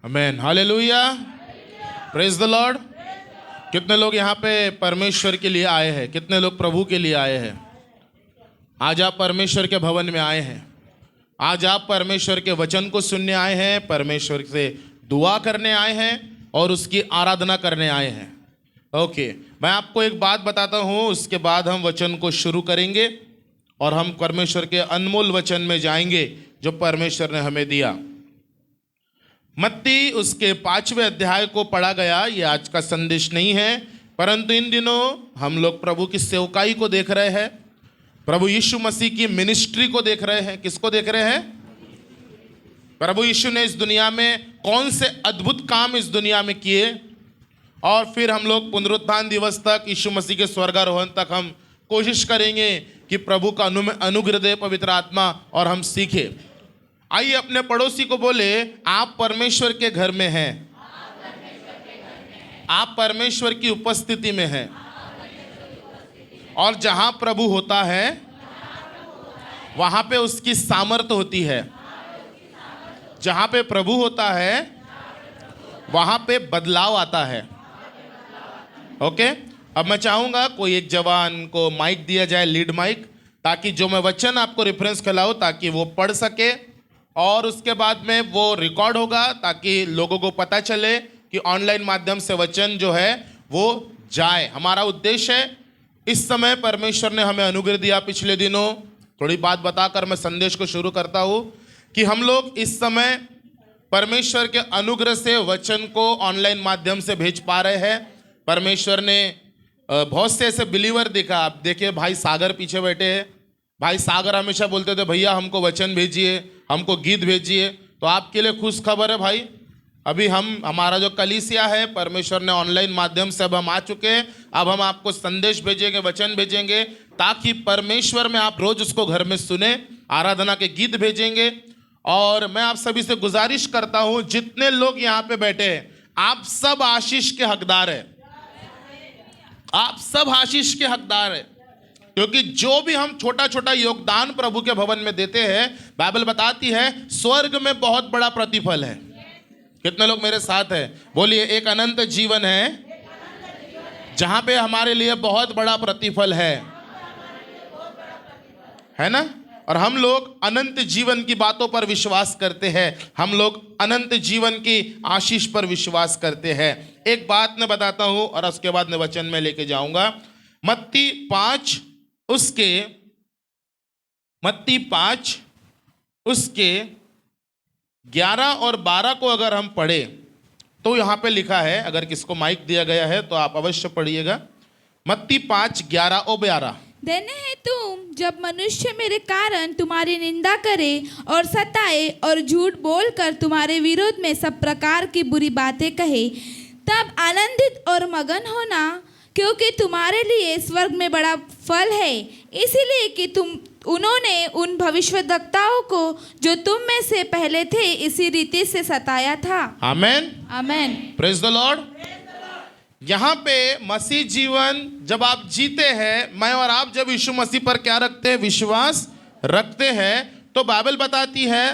Amen, hallelujah, praise the Lord. कितने लोग यहाँ पे परमेश्वर के लिए आए हैं? कितने लोग प्रभु के लिए आए हैं? आज आप परमेश्वर के भवन में आए हैं। आज आप परमेश्वर के वचन को सुनने आए हैं, परमेश्वर से दुआ करने आए हैं और उसकी आराधना करने आए हैं। ओके, मैं आपको एक बात बताता हूँ, उसके बाद हम वचन को शुरू करेंगे और हम परमेश्वर के अनमोल वचन में जाएंगे जो परमेश्वर ने हमें दिया। मत्ती उसके 5वें अध्याय को पढ़ा गया। ये आज का संदेश नहीं है, परंतु इन दिनों हम लोग प्रभु की सेवकाई को देख रहे हैं, प्रभु यीशु मसीह की मिनिस्ट्री को देख रहे हैं। किसको देख रहे हैं? प्रभु यीशु ने इस दुनिया में कौन से अद्भुत काम इस दुनिया में किए, और फिर हम लोग पुनरुत्थान दिवस तक, यीशु मसीह के स्वर्गारोहण तक हम कोशिश करेंगे कि प्रभु का अनुग्रह दे पवित्र आत्मा और हम सीखे। आइए अपने पड़ोसी को बोले, आप परमेश्वर के घर में हैं, आप परमेश्वर की उपस्थिति में हैं, और जहां प्रभु होता है वहां पे उसकी सामर्थ होती है। जहां पे प्रभु होता है वहां पे बदलाव आता है। ओके, अब मैं चाहूंगा कोई एक जवान को माइक दिया जाए, लीड माइक, ताकि जो मैं वचन आपको रेफरेंस खिलाऊं ताकि वो पढ़ सके, और उसके बाद में वो रिकॉर्ड होगा ताकि लोगों को पता चले कि ऑनलाइन माध्यम से वचन जो है वो जाए। हमारा उद्देश्य है, इस समय परमेश्वर ने हमें अनुग्रह दिया। पिछले दिनों थोड़ी बात बताकर मैं संदेश को शुरू करता हूँ कि हम लोग इस समय परमेश्वर के अनुग्रह से वचन को ऑनलाइन माध्यम से भेज पा रहे हैं। परमेश्वर ने बहुत से ऐसे बिलीवर देखा। आप देखिए, भाई सागर पीछे बैठे हैं। भाई सागर हमेशा बोलते थे, भैया हमको वचन भेजिए, हमको गीत भेजिए। तो आपके लिए खुश खबर है भाई, अभी हमारा जो कलीसिया है, परमेश्वर ने ऑनलाइन माध्यम से अब हम आ चुके हैं। अब हम आपको संदेश भेजेंगे, वचन भेजेंगे, ताकि परमेश्वर में आप रोज उसको घर में सुने। आराधना के गीत भेजेंगे। और मैं आप सभी से गुजारिश करता हूं, जितने लोग यहाँ पे बैठे हैं, आप सब आशीष के हकदार है। आप सब आशीष के हकदार है, क्योंकि जो भी हम छोटा छोटा योगदान प्रभु के भवन में देते हैं, बाइबल बताती है स्वर्ग में बहुत बड़ा प्रतिफल है। कितने लोग मेरे साथ हैं? बोलिए, एक अनंत जीवन है जहां पे हमारे लिए बहुत बड़ा प्रतिफल है ना। और हम लोग अनंत जीवन की बातों पर विश्वास करते हैं, हम लोग अनंत जीवन की आशीष पर विश्वास करते हैं। एक बात मैं बताता हूं और उसके बाद मैं वचन में लेके जाऊंगा। मत्ती 5 उसके 11 और 12 को अगर हम पढ़े तो यहाँ पे लिखा है, अगर किसको माइक दिया गया है तो आप अवश्य पढ़िएगा। मत्ती 5:11 और 12। धन्य है तुम जब मनुष्य मेरे कारण तुम्हारी निंदा करे और सताए और झूठ बोलकर तुम्हारे विरोध में सब प्रकार की बुरी बातें कहे, तब आनंदित और मगन होना, क्योंकि तुम्हारे लिए स्वर्ग में बड़ा फल है। इसीलिए कि उन्होंने उन भविष्यद्वक्ताओं को जो तुम में से पहले थे इसी रीति से सताया था। आमेन, आमेन, प्रेज द लॉर्ड। यहाँ पे मसीह जीवन जब आप जीते हैं, मैं और आप जब यीशु मसीह पर क्या रखते हैं? विश्वास रखते हैं, तो बाइबल बताती है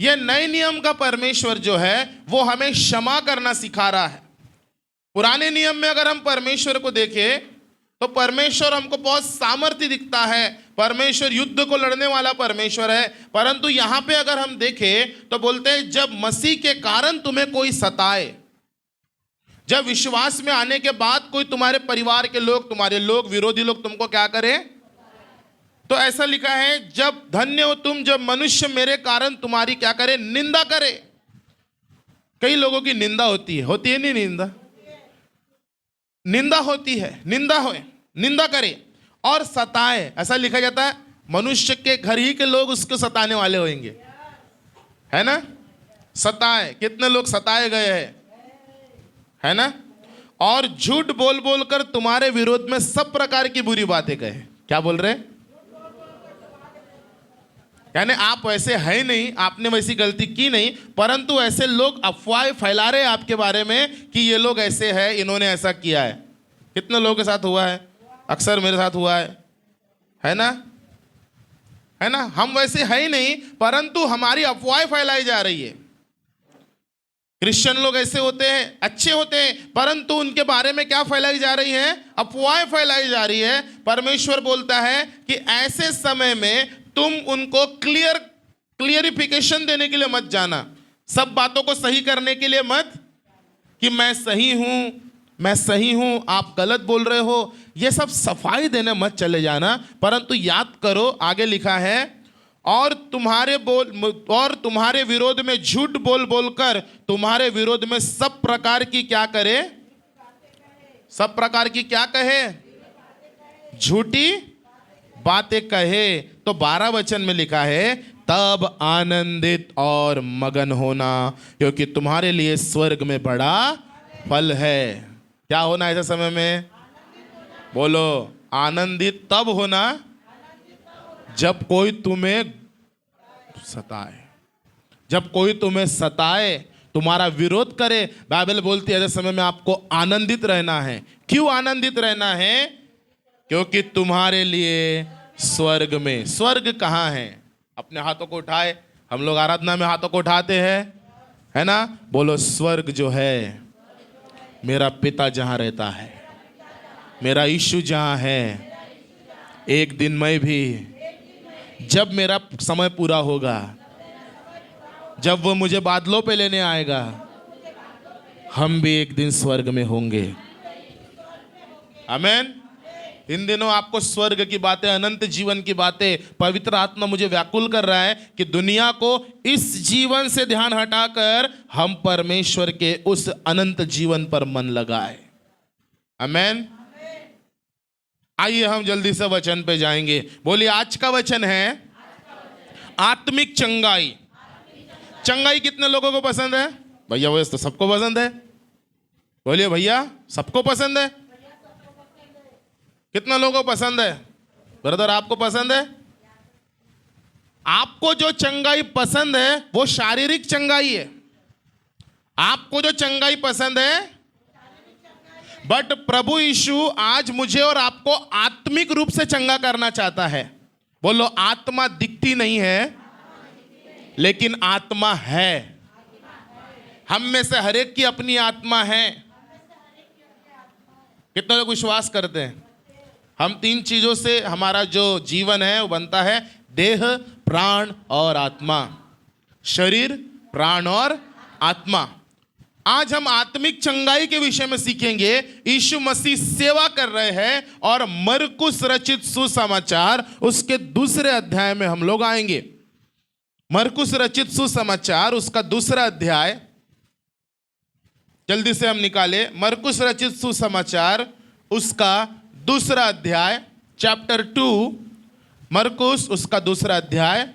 ये नए नियम का परमेश्वर जो है वो हमें क्षमा करना सिखा रहा है। पुराने नियम में अगर हम परमेश्वर को देखें तो परमेश्वर हमको बहुत सामर्थ्य दिखता है, परमेश्वर युद्ध को लड़ने वाला परमेश्वर है। परंतु यहाँ पे अगर हम देखें तो बोलते हैं जब मसीह के कारण तुम्हें कोई सताए, जब विश्वास में आने के बाद कोई तुम्हारे परिवार के लोग, तुम्हारे लोग, विरोधी लोग तुमको क्या करें, तो ऐसा लिखा है, जब धन्य हो तुम जब मनुष्य मेरे कारण तुम्हारी क्या करे? निंदा करे। कई लोगों की निंदा होती है नहीं? निंदा होती है, निंदा करे और सताए। ऐसा लिखा जाता है मनुष्य के घर ही के लोग उसको सताने वाले होंगे, है ना। सताए, कितने लोग सताए गए हैं, है ना। और झूठ बोल बोल कर तुम्हारे विरोध में सब प्रकार की बुरी बातें कहे। क्या बोल रहे हैं? यानी आप वैसे है नहीं, आपने वैसी गलती की नहीं, परंतु ऐसे लोग अफवाह फैला रहे हैं आपके बारे में कि ये लोग ऐसे हैं, इन्होंने ऐसा किया है। कितने लोगों के साथ हुआ है? अक्सर मेरे साथ हुआ है ना। हम वैसे है ही नहीं, परंतु हमारी अफवाह फैलाई जा रही है। क्रिश्चियन लोग ऐसे होते हैं, अच्छे होते हैं, परंतु उनके बारे में क्या फैलाई जा रही है? अफवाहें फैलाई जा रही है। परमेश्वर बोलता है कि ऐसे समय में तुम उनको क्लियरिफिकेशन देने के लिए मत जाना, सब बातों को सही करने के लिए मत, कि मैं सही हूं, आप गलत बोल रहे हो, ये सब सफाई देने मत चले जाना। परंतु याद करो, आगे लिखा है, और तुम्हारे विरोध में झूठ बोल बोलकर तुम्हारे विरोध में सब प्रकार की क्या करे? सब प्रकार की क्या कहे? झूठी बातें कहे। तो 12 वचन में लिखा है, तब आनंदित और मगन होना, क्योंकि तुम्हारे लिए स्वर्ग में बड़ा फल है। क्या होना ऐसे समय में? बोलो, आनंदित तब होना जब कोई तुम्हें सताए, जब कोई तुम्हें सताए, तुम्हारा विरोध करे। बाइबल बोलती है ऐसे समय में आपको आनंदित रहना है। क्यों आनंदित रहना है? क्योंकि तुम्हारे लिए स्वर्ग में, स्वर्ग कहाँ है? अपने हाथों को उठाए, हम लोग आराधना में हाथों को उठाते हैं, है ना? बोलो, स्वर्ग जो है, मेरा पिता जहां रहता है, मेरा यीशु जहां है, एक दिन मैं भी, जब मेरा समय पूरा होगा, जब वो मुझे बादलों पे लेने आएगा, हम भी एक दिन स्वर्ग में होंगे। आमीन। इन दिनों आपको स्वर्ग की बातें, अनंत जीवन की बातें, पवित्र आत्मा मुझे व्याकुल कर रहा है कि दुनिया को इस जीवन से ध्यान हटाकर हम परमेश्वर के उस अनंत जीवन पर मन लगाए। आमीन। आइए हम जल्दी से वचन पे जाएंगे। बोलिए, आज का वचन है आत्मिक चंगाई। चंगाई कितने लोगों को पसंद है? भैया वो तो सबको पसंद है। बोलिए भैया, सबको पसंद है। कितना लोगों को पसंद है? ब्रदर, आपको पसंद है? आपको जो चंगाई पसंद है वो शारीरिक चंगाई है। आपको जो चंगाई पसंद है, बट प्रभु यीशु आज मुझे और आपको आत्मिक रूप से चंगा करना चाहता है। बोलो, आत्मा दिखती नहीं है, लेकिन आत्मा है। हम में से हर एक की अपनी आत्मा है। कितने लोग विश्वास करते हैं? हम 3 चीजों से हमारा जो जीवन है वो बनता है, देह, प्राण और आत्मा। शरीर, प्राण और आत्मा। आज हम आत्मिक चंगाई के विषय में सीखेंगे। यीशु मसीह सेवा कर रहे हैं और मरकुस रचित सुसमाचार उसके 2 अध्याय में हम लोग आएंगे। मरकुस रचित सुसमाचार उसका 2 अध्याय, जल्दी से हम निकाले। मरकुस रचित सुसमाचार उसका 2 अध्याय, चैप्टर 2, मरकुस उसका 2 अध्याय,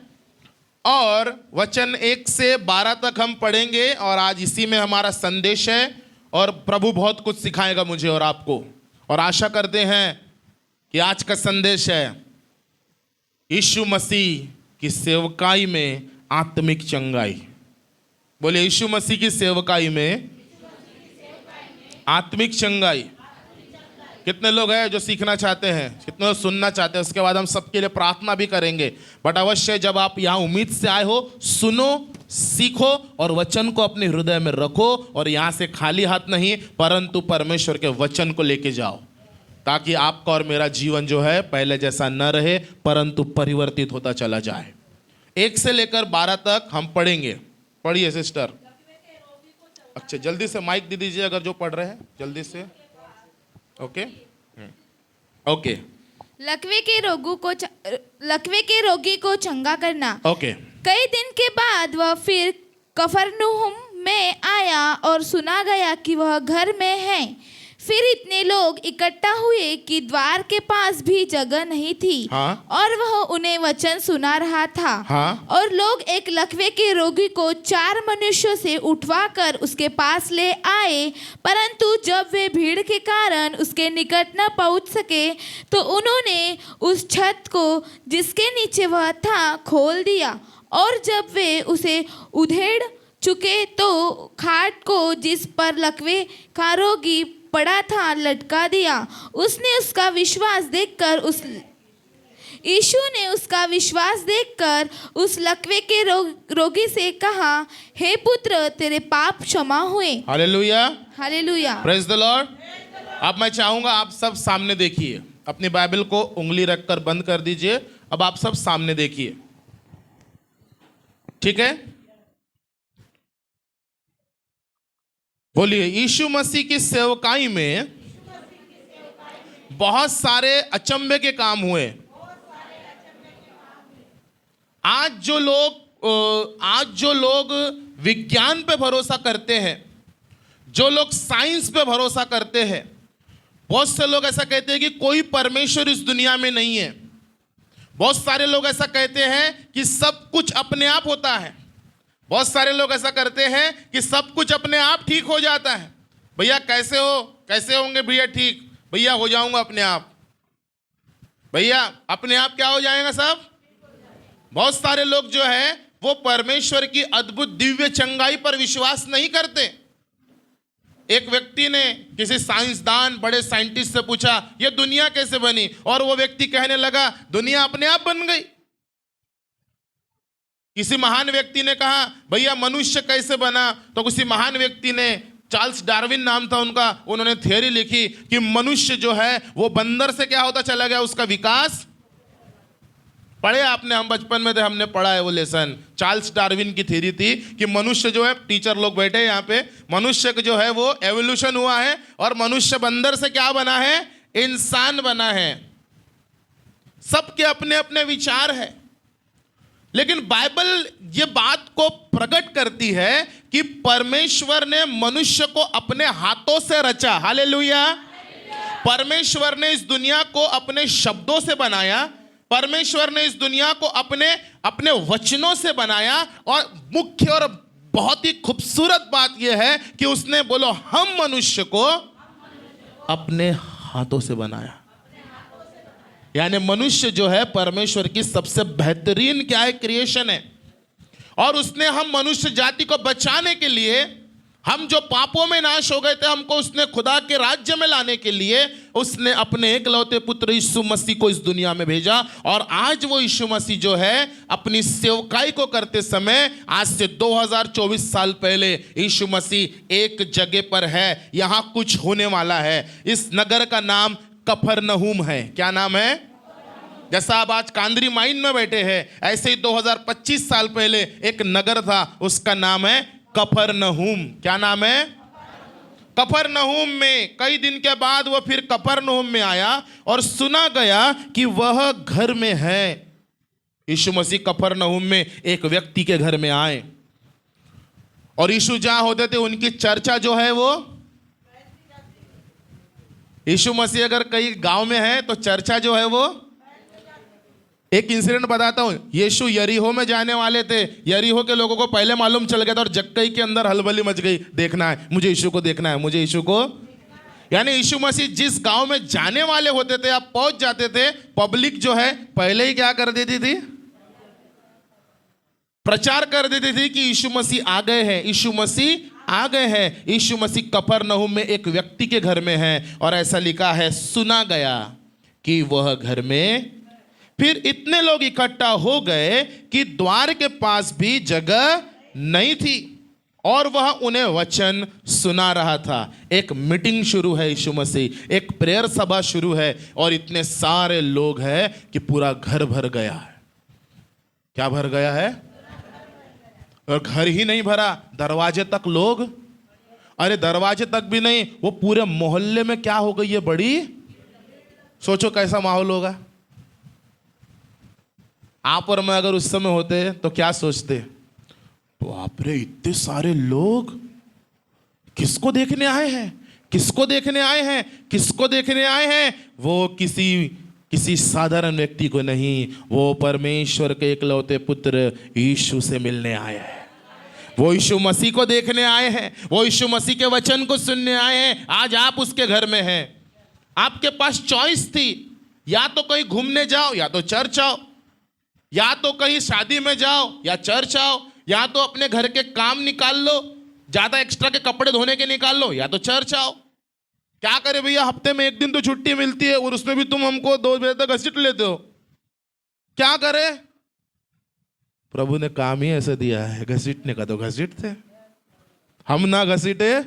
और वचन 1 से 12 तक हम पढ़ेंगे। और आज इसी में हमारा संदेश है और प्रभु बहुत कुछ सिखाएगा मुझे और आपको। और आशा करते हैं कि आज का संदेश है यीशु मसीह की सेवकाई में आत्मिक चंगाई। बोले, यीशु मसीह की सेवकाई में आत्मिक चंगाई। कितने लोग हैं जो सीखना चाहते हैं? कितने लोग सुनना चाहते हैं? उसके बाद हम सबके लिए प्रार्थना भी करेंगे। बट अवश्य जब आप यहाँ उम्मीद से आए हो, सुनो, सीखो और वचन को अपने हृदय में रखो। और यहाँ से खाली हाथ नहीं, परंतु परमेश्वर के वचन को लेके जाओ, ताकि आपका और मेरा जीवन जो है पहले जैसा न रहे, परंतु परिवर्तित होता चला जाए। 1 से लेकर 12 तक हम पढ़ेंगे। पढ़िए सिस्टर। अच्छा, जल्दी से माइक दे दीजिए अगर जो पढ़ रहे हैं, जल्दी से। Okay okay. लकवे के रोगी को चंगा करना। ओके। कई दिन के बाद वह फिर कफरनहूम में आया और सुना गया कि वह घर में है। फिर इतने लोग इकट्ठा हुए कि द्वार के पास भी जगह नहीं थी। हाँ? और वह उन्हें वचन सुना रहा था। हाँ? और लोग एक लकवे के रोगी को 4 मनुष्यों से उठवाकर उसके पास ले आए, परंतु जब वे भीड़ के कारण उसके निकट न पहुंच सके, तो उन्होंने उस छत को जिसके नीचे वह था खोल दिया। और जब वे उसे उधेड़ चुके, तो खाट को जिस पर लकवे का रोगी पड़ा था लटका दिया। उसने उसका विश्वास देखकर यीशु ने उसका विश्वास देखकर उस लकवे के रोगी से कहा, हे पुत्र, तेरे पाप क्षमा हुए। Hallelujah, hallelujah. Praise the Lord. अब मैं चाहूंगा आप सब सामने देखिए, अपनी बाइबल को उंगली रखकर बंद कर दीजिए। अब आप सब सामने देखिए, ठीक है? बोलिए, यीशु मसीह की सेवकाई में बहुत सारे अचंभे के काम हुए। आज जो लोग विज्ञान पे भरोसा करते हैं, जो लोग साइंस पे भरोसा करते हैं, बहुत से लोग ऐसा कहते हैं कि कोई परमेश्वर इस दुनिया में नहीं है। बहुत सारे लोग ऐसा कहते हैं कि सब कुछ अपने आप होता है। बहुत सारे लोग ऐसा करते हैं कि सब कुछ अपने आप ठीक हो जाता है। भैया कैसे हो, कैसे होंगे भैया ठीक? भैया हो जाऊंगा अपने आप। भैया अपने आप क्या हो जाएगा सब? बहुत सारे लोग जो है वो परमेश्वर की अद्भुत दिव्य चंगाई पर विश्वास नहीं करते। एक व्यक्ति ने किसी साइंसदान, बड़े साइंटिस्ट से पूछा, ये दुनिया कैसे बनी? और वो व्यक्ति कहने लगा, दुनिया अपने आप बन गई। किसी महान व्यक्ति ने कहा, भैया मनुष्य कैसे बना? तो किसी महान व्यक्ति ने, चार्ल्स डार्विन नाम था उनका, उन्होंने थ्योरी लिखी कि मनुष्य जो है वो बंदर से क्या होता चला गया, उसका विकास। पढ़े आपने, हम बचपन में थे, हमने पढ़ा है वो लेसन। चार्ल्स डार्विन की थ्योरी थी कि मनुष्य जो है, टीचर लोग बैठे यहाँ पे, मनुष्य का जो है वो एवोल्यूशन हुआ है और मनुष्य बंदर से क्या बना है? इंसान बना है। सबके अपने अपने विचार है, लेकिन बाइबल ये बात को प्रकट करती है कि परमेश्वर ने मनुष्य को अपने हाथों से रचा। हालेलुया। परमेश्वर ने इस दुनिया को अपने शब्दों से बनाया। परमेश्वर ने इस दुनिया को अपने वचनों से बनाया। और मुख्य और बहुत ही खूबसूरत बात यह है कि उसने बोलो, हम मनुष्य को अपने हाथों से बनाया। यानी मनुष्य जो है परमेश्वर की सबसे बेहतरीन क्या है? क्रिएशन है। और उसने हम मनुष्य जाति को बचाने के लिए, हम जो पापों में नाश हो गए थे, हमको उसने खुदा के राज्य में लाने के लिए उसने अपने एकलौते पुत्र यीशु मसीह को इस दुनिया में भेजा। और आज वो यीशु मसीह जो है अपनी सेवकाई को करते समय, आज से 2024 साल पहले यीशु मसीह एक जगह पर है। यहां कुछ होने वाला है। इस नगर का नाम कफरनहूम है। क्या नाम है? जैसा आप आज कांदरी माइन में बैठे हैं, ऐसे ही 2025 साल पहले एक नगर था, उसका नाम है कफरनहूम। क्या नाम है? कफरनहूम में कई दिन के बाद वो फिर कफरनहूम में आया और सुना गया कि वह घर में है। यीशु मसीह कफरनहूम में एक व्यक्ति के घर में आए और यीशु जहां होते थे उनकी चर्चा जो है वो, यीशु मसीह अगर कहीं गांव में है तो चर्चा जो है वो, एक इंसिडेंट बताता हूं। यीशु यरीहो में जाने वाले थे। यरीहो के लोगों को पहले मालूम चल गया था और जक्कई के अंदर हलबली मच गई, देखना है मुझे यीशु को, देखना है मुझे यीशु को। यानी यीशु मसीह जिस गांव में जाने वाले होते थे, आप पहुंच जाते थे, पब्लिक जो है पहले ही क्या कर देती थी? प्रचार कर देती थी कि यीशु मसीह आ गए हैं, यीशु मसीह आ गए हैं। यीशु मसीह कफरनहूम में एक व्यक्ति के घर में है और ऐसा लिखा है, सुना गया कि वह घर में। फिर इतने लोग इकट्ठा हो गए कि द्वार के पास भी जगह नहीं थी और वह उन्हें वचन सुना रहा था। एक मीटिंग शुरू है, यीशु मसीह, एक प्रेयर सभा शुरू है और इतने सारे लोग हैं कि पूरा घर भर गया है। क्या भर गया है? और घर ही नहीं भरा, दरवाजे तक लोग, अरे दरवाजे तक भी नहीं, वो पूरे मोहल्ले में क्या हो गई है बड़ी। सोचो कैसा माहौल होगा। आप और मैं अगर उस समय होते तो क्या सोचते? बाप रे, इतने सारे लोग किसको देखने आए हैं? किसको देखने आए हैं? किसको देखने आए हैं? वो किसी साधारण व्यक्ति को नहीं, वो परमेश्वर के एकलौते पुत्र यीशु से मिलने आए हैं। वो यीशु मसीह को देखने आए हैं, वो यीशु मसीह के वचन को सुनने आए हैं। आज आप उसके घर में हैं। आपके पास चॉइस थी, या तो कहीं घूमने जाओ या तो चर्च आओ, या तो कहीं शादी में जाओ या चर्च आओ, या तो अपने घर के काम निकाल लो, ज्यादा एक्स्ट्रा के कपड़े धोने के निकाल लो, या तो चर्च आओ। क्या करे भैया, हफ्ते में एक दिन तो छुट्टी मिलती है और उसमें भी तुम हमको 2 बजे तक घसीट लेते हो। क्या करे? प्रभु ने काम ही ऐसे दिया है, घसीटने का तो घसीटते, हम ना घसीटे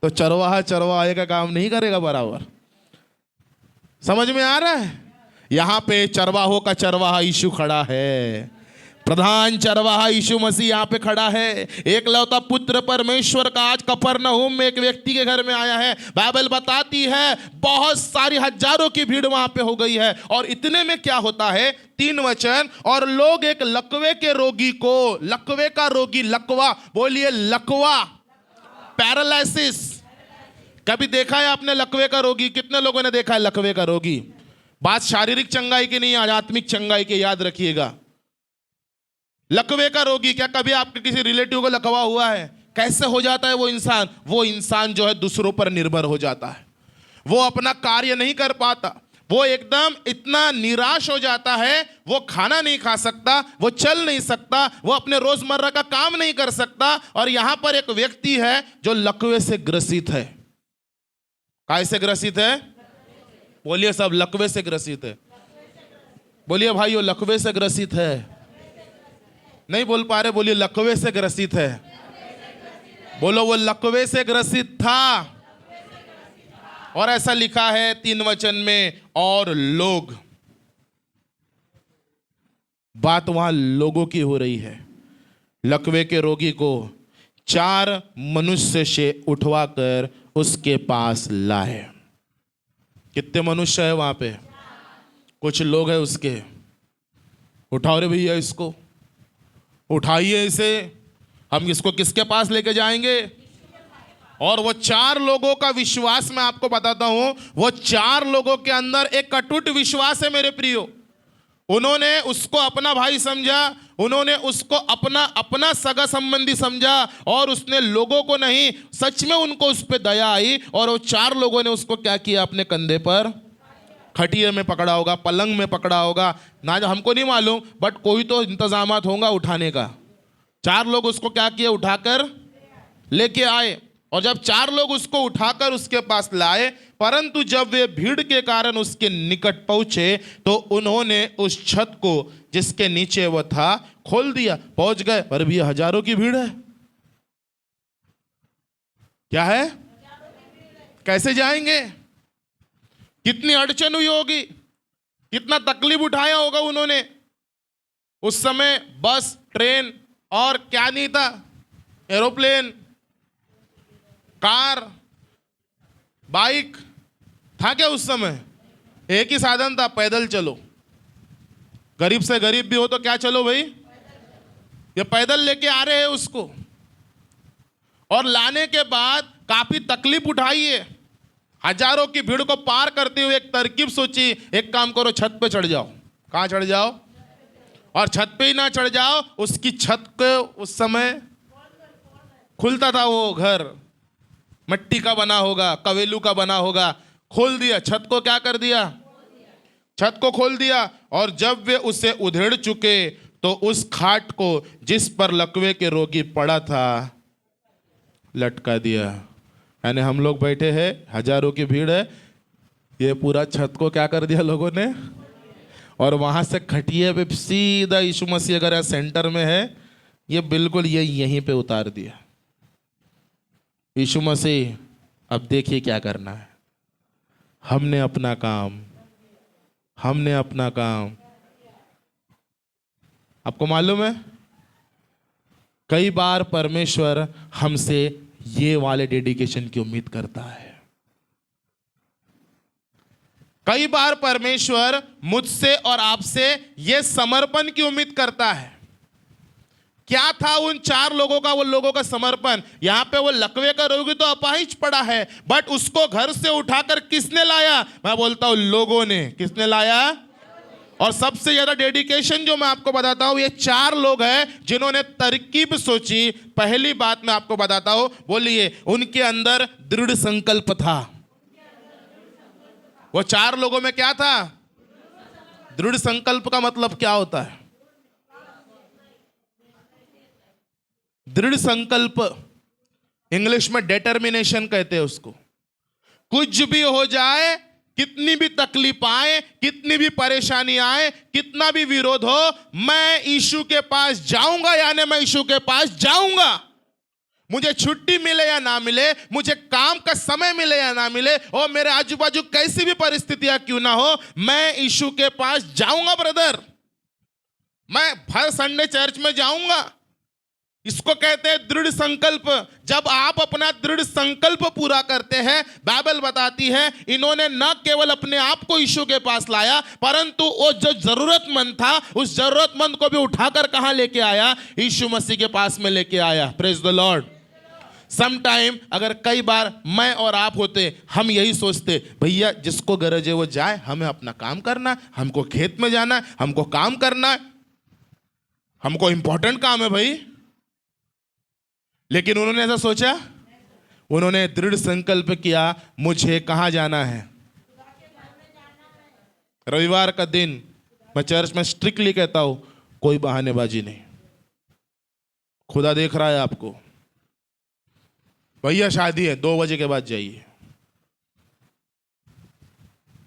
तो चरवाहा का काम नहीं करेगा बराबर। समझ में आ रहा है? यहां पे चरवाहों का चरवाहा यीशु खड़ा है, प्रधान चरवाहा यीशु मसीह यहाँ पे खड़ा है। एकलौता पुत्र परमेश्वर का आज कफरनहूम में एक व्यक्ति के घर में आया है। बाइबल बताती है बहुत सारी हजारों की भीड़ वहां पे हो गई है। और इतने में क्या होता है, 3 वचन, और लोग एक लकवे के रोगी को, लकवे का रोगी, लकवा बोलिए, लकवा, पैरालिसिस। कभी देखा है आपने लकवे का रोगी? कितने लोगों ने देखा है लकवे का रोगी? बात शारीरिक चंगाई की नहीं, आध्यात्मिक चंगाई की, याद रखिएगा। लकवे का रोगी, क्या कभी आपके किसी रिलेटिव को लकवा हुआ है? कैसे हो जाता है वो इंसान? वो इंसान जो है दूसरों पर निर्भर हो जाता है, वो अपना कार्य नहीं कर पाता, वो एकदम इतना निराश हो जाता है, वो खाना नहीं खा सकता, वो चल नहीं सकता, वो अपने रोजमर्रा का काम नहीं कर सकता। और यहां पर एक व्यक्ति है जो लकवे से ग्रसित है। कैसे ग्रसित है? बोलिए सब, लकवे से ग्रसित है। बोलिए भाइयों, लकवे से ग्रसित है। नहीं बोल पा रहे? बोलिए, लकवे से ग्रसित है। बोलो, वो लकवे से ग्रसित था। और ऐसा लिखा है 3 वचन में, और लोग, बात वहां लोगों की हो रही है। लकवे के रोगी को 4 मनुष्य से उठवाकर उसके पास लाए। कितने मनुष्य है वहां पे? कुछ लोग हैं उसके। उठाओ रे भैया, इसको उठाइए, इसे, हम इसको किसके पास लेके जाएंगे? और वो 4 लोगों का विश्वास मैं आपको बताता हूं। वो 4 लोगों के अंदर एक अटूट विश्वास है मेरे प्रियो। उन्होंने उसको अपना भाई समझा, उन्होंने उसको अपना सगा संबंधी समझा, और उसने लोगों को नहीं, सच में उनको उस पर दया आई। और वो 4 लोगों ने उसको क्या किया? अपने कंधे पर, खटिए में पकड़ा होगा, पलंग में पकड़ा होगा ना, हमको नहीं मालूम, बट कोई तो इंतजामात होगा उठाने का। 4 लोग उसको क्या किए? उठाकर लेके आए। और जब 4 लोग उसको उठाकर उसके पास लाए, परंतु जब वे भीड़ के कारण उसके निकट पहुंचे तो उन्होंने उस छत को जिसके नीचे वह था खोल दिया। पहुंच गए, पर भी हजारों की भीड़ है। क्या है? कैसे जाएंगे? कितनी अड़चन हुई होगी, कितना तकलीफ उठाया होगा उन्होंने। उस समय बस, ट्रेन और क्या नहीं था, एरोप्लेन, कार, बाइक था क्या उस समय? एक ही साधन था, पैदल चलो। गरीब से गरीब भी हो तो क्या चलो भाई, ये पैदल लेके आ रहे हैं उसको। और लाने के बाद काफी तकलीफ उठाई है। हजारों की भीड़ को पार करते हुए एक तरकीब सोची, एक काम करो, छत पे चढ़ जाओ। कहां चढ़ जाओ? और छत पे ही ना चढ़ जाओ, उसकी छत को उस समय खुलता था वो घर, मिट्टी का बना होगा, कवेलू का बना होगा, खोल दिया छत को। क्या कर दिया? छत को खोल दिया। और जब वे उसे उधेड़ चुके तो उस खाट को जिस पर लकवे के रोगी पड़ा था लटका दिया। यानी हम लोग बैठे हैं, हजारों की भीड़ है, ये पूरा छत को क्या कर दिया लोगों ने, और वहां से खटिए पे सीधा यीशु मसीह अगर सेंटर में है, ये बिल्कुल ये यहीं पे उतार दिया। यीशु मसीह, अब देखिए क्या करना है। हमने अपना काम, आपको मालूम है कई बार परमेश्वर हमसे ये वाले डेडिकेशन की उम्मीद करता है। कई बार परमेश्वर मुझसे और आपसे ये समर्पण की उम्मीद करता है। क्या था उन 4 लोगों का, वो लोगों का समर्पण? यहां पे वो लकवे का रोगी तो अपाहिज पड़ा है, बट उसको घर से उठाकर किसने लाया? मैं बोलता हूं लोगों ने। किसने लाया? और सबसे ज्यादा डेडिकेशन जो मैं आपको बताता हूं, ये 4 लोग हैं जिन्होंने तरकीब सोची। पहली बात मैं आपको बताता हूं, बोलिए, उनके अंदर दृढ़ संकल्प था। वो 4 लोगों में क्या था? दृढ़ संकल्प का मतलब क्या होता है? दृढ़ संकल्प इंग्लिश में डिटर्मिनेशन कहते हैं उसको। कुछ भी हो जाए कितनी भी तकलीफ आए, कितनी भी परेशानी आए, कितना भी विरोध हो, मैं यीशु के पास जाऊंगा, यानी मैं यीशु के पास जाऊंगा। मुझे छुट्टी मिले या ना मिले, मुझे काम का समय मिले या ना मिले, और मेरे आजू बाजू कैसी भी परिस्थितियां क्यों ना हो, मैं यीशु के पास जाऊंगा ब्रदर। मैं हर संडे चर्च में जाऊंगा। इसको कहते हैं दृढ़ संकल्प। जब आप अपना दृढ़ संकल्प पूरा करते हैं, बाइबल बताती है इन्होंने न केवल अपने आप को यीशु के पास लाया, परंतु वो जो जरूरतमंद था, उस जरूरतमंद को भी उठाकर कहां लेके आया? यीशु मसीह के पास में लेके आया। Praise the Lord. समटाइम अगर कई बार मैं और आप होते, हम यही सोचते, भैया जिसको गरज है वो जाए, हमें अपना काम करना, हमको खेत में जाना, हमको काम करना, हमको इंपॉर्टेंट काम है भाई। लेकिन उन्होंने ऐसा सोचा? उन्होंने दृढ़ संकल्प किया, मुझे कहां जाना है? रविवार का दिन मैं चर्च में स्ट्रिक्टली कहता हूं, कोई बहानेबाजी नहीं। खुदा देख रहा है आपको। भैया शादी है, 2 बजे के बाद जाइए।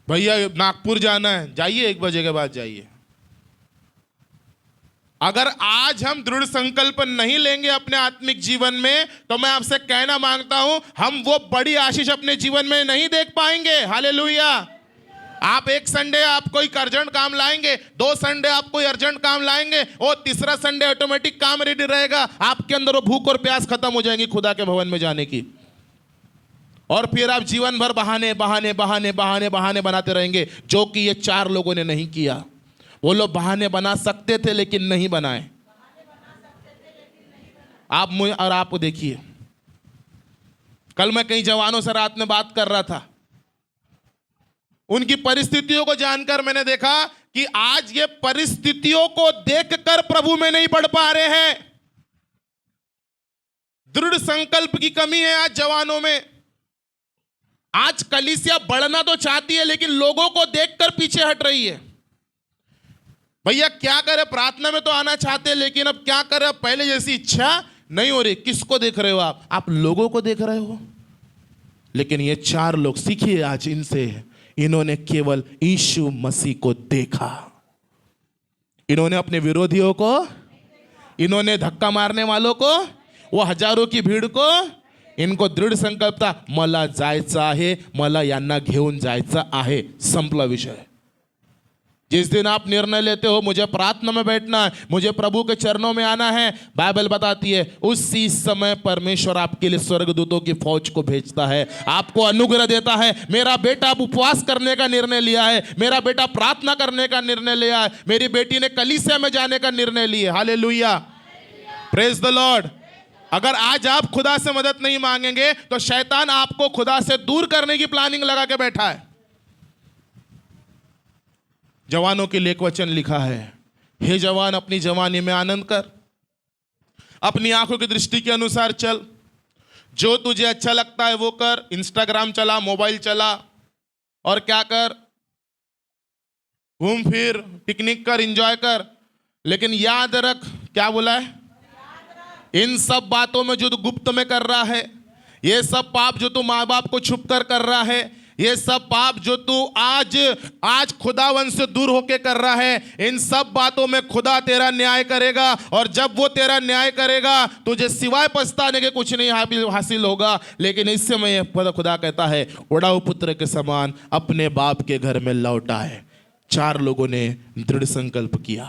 भैया नागपुर जाना है, जाइए 1 बजे के बाद जाइए। अगर आज हम दृढ़ संकल्प नहीं लेंगे अपने आत्मिक जीवन में, तो मैं आपसे कहना मांगता हूं, हम वो बड़ी आशीष अपने जीवन में नहीं देख पाएंगे। हालेलुया। आप एक संडे आप कोई अर्जेंट काम लाएंगे, 2 संडे आप कोई अर्जेंट काम लाएंगे, और तीसरा संडे ऑटोमेटिक काम रेडी रहेगा। आपके अंदर वो भूख और प्यास खत्म हो जाएंगी खुदा के भवन में जाने की, और फिर आप जीवन भर बहाने बहाने बहाने बहाने बहाने बनाते रहेंगे, जो कि ये 4 लोगों ने नहीं किया। वो लोग बहाने बना सकते थे लेकिन नहीं बनाए। आप मुझे और आपको देखिए, कल मैं कई जवानों से रात में बात कर रहा था। उनकी परिस्थितियों को जानकर मैंने देखा कि आज ये परिस्थितियों को देखकर प्रभु में नहीं बढ़ पा रहे हैं। दृढ़ संकल्प की कमी है आज जवानों में। आज कलीसिया बढ़ना तो चाहती है, लेकिन लोगों को देखकर पीछे हट रही है। भैया क्या करें, प्रार्थना में तो आना चाहते हैं, लेकिन अब क्या करें, अब पहले जैसी इच्छा नहीं हो रही। किसको देख रहे हो आप लोगों को देख रहे हो। लेकिन ये 4 लोग, सीखिए आज इनसे, इन्होंने केवल यीशु मसीह को देखा। इन्होंने अपने विरोधियों को, इन्होंने धक्का मारने वालों को, वो हजारों की भीड़ को, इनको दृढ़ संकल्प था, मला जायचं आहे, मला यांना घेऊन जायचं आहे, संपला विषय। जिस दिन आप निर्णय लेते हो मुझे प्रार्थना में बैठना है, मुझे प्रभु के चरणों में आना है, बाइबल बताती है उसी समय परमेश्वर आपके लिए स्वर्गदूतों की फौज को भेजता है, आपको अनुग्रह देता है। मेरा बेटा अब उपवास करने का निर्णय लिया है, मेरा बेटा प्रार्थना करने का निर्णय लिया है, मेरी बेटी ने कलीसिया में जाने का निर्णय लिया। Hallelujah, praise the Lord. अगर आज आप खुदा से मदद नहीं मांगेंगे तो शैतान आपको खुदा से दूर करने की प्लानिंग लगा के बैठा है। जवानों के लिए एक वचन लिखा है, हे जवान अपनी जवानी में आनंद कर, अपनी आंखों की दृष्टि के अनुसार चल, जो तुझे अच्छा लगता है वो कर। इंस्टाग्राम चला, मोबाइल चला, और क्या कर, घूम फिर, पिकनिक कर, एंजॉय कर, लेकिन याद रख, क्या बोला है, इन सब बातों में जो तू गुप्त में कर रहा है, ये सब पाप जो तू माँ बाप को छुप कर रहा है, ये सब पाप जो तू आज खुदावन से दूर होके कर रहा है, इन सब बातों में खुदा तेरा न्याय करेगा। और जब वो तेरा न्याय करेगा, तुझे सिवाय पछताने के कुछ नहीं हासिल होगा। लेकिन इस समय खुदा कहता है, उड़ाऊ पुत्र के समान अपने बाप के घर में लौट आए। 4 लोगों ने दृढ़ संकल्प किया।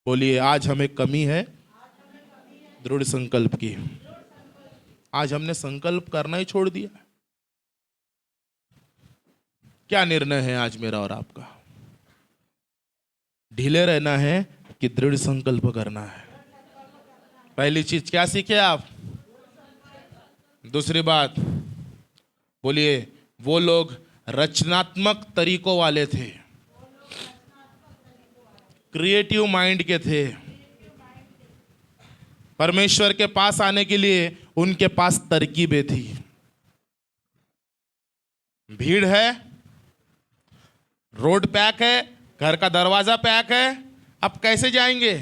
बोलिए, आज हमें कमी है दृढ़ संकल्प की। आज हमने संकल्प करना ही छोड़ दिया। क्या निर्णय है आज मेरा और आपका? ढीले रहना है कि दृढ़ संकल्प करना है? पहली चीज क्या सीखे आप? दूसरी बात बोलिए, वो लोग रचनात्मक तरीकों वाले थे, क्रिएटिव माइंड के थे। परमेश्वर के पास आने के लिए उनके पास तरकीबें थी। भीड़ है, रोड पैक है, घर का दरवाजा पैक है, अब कैसे जाएंगे?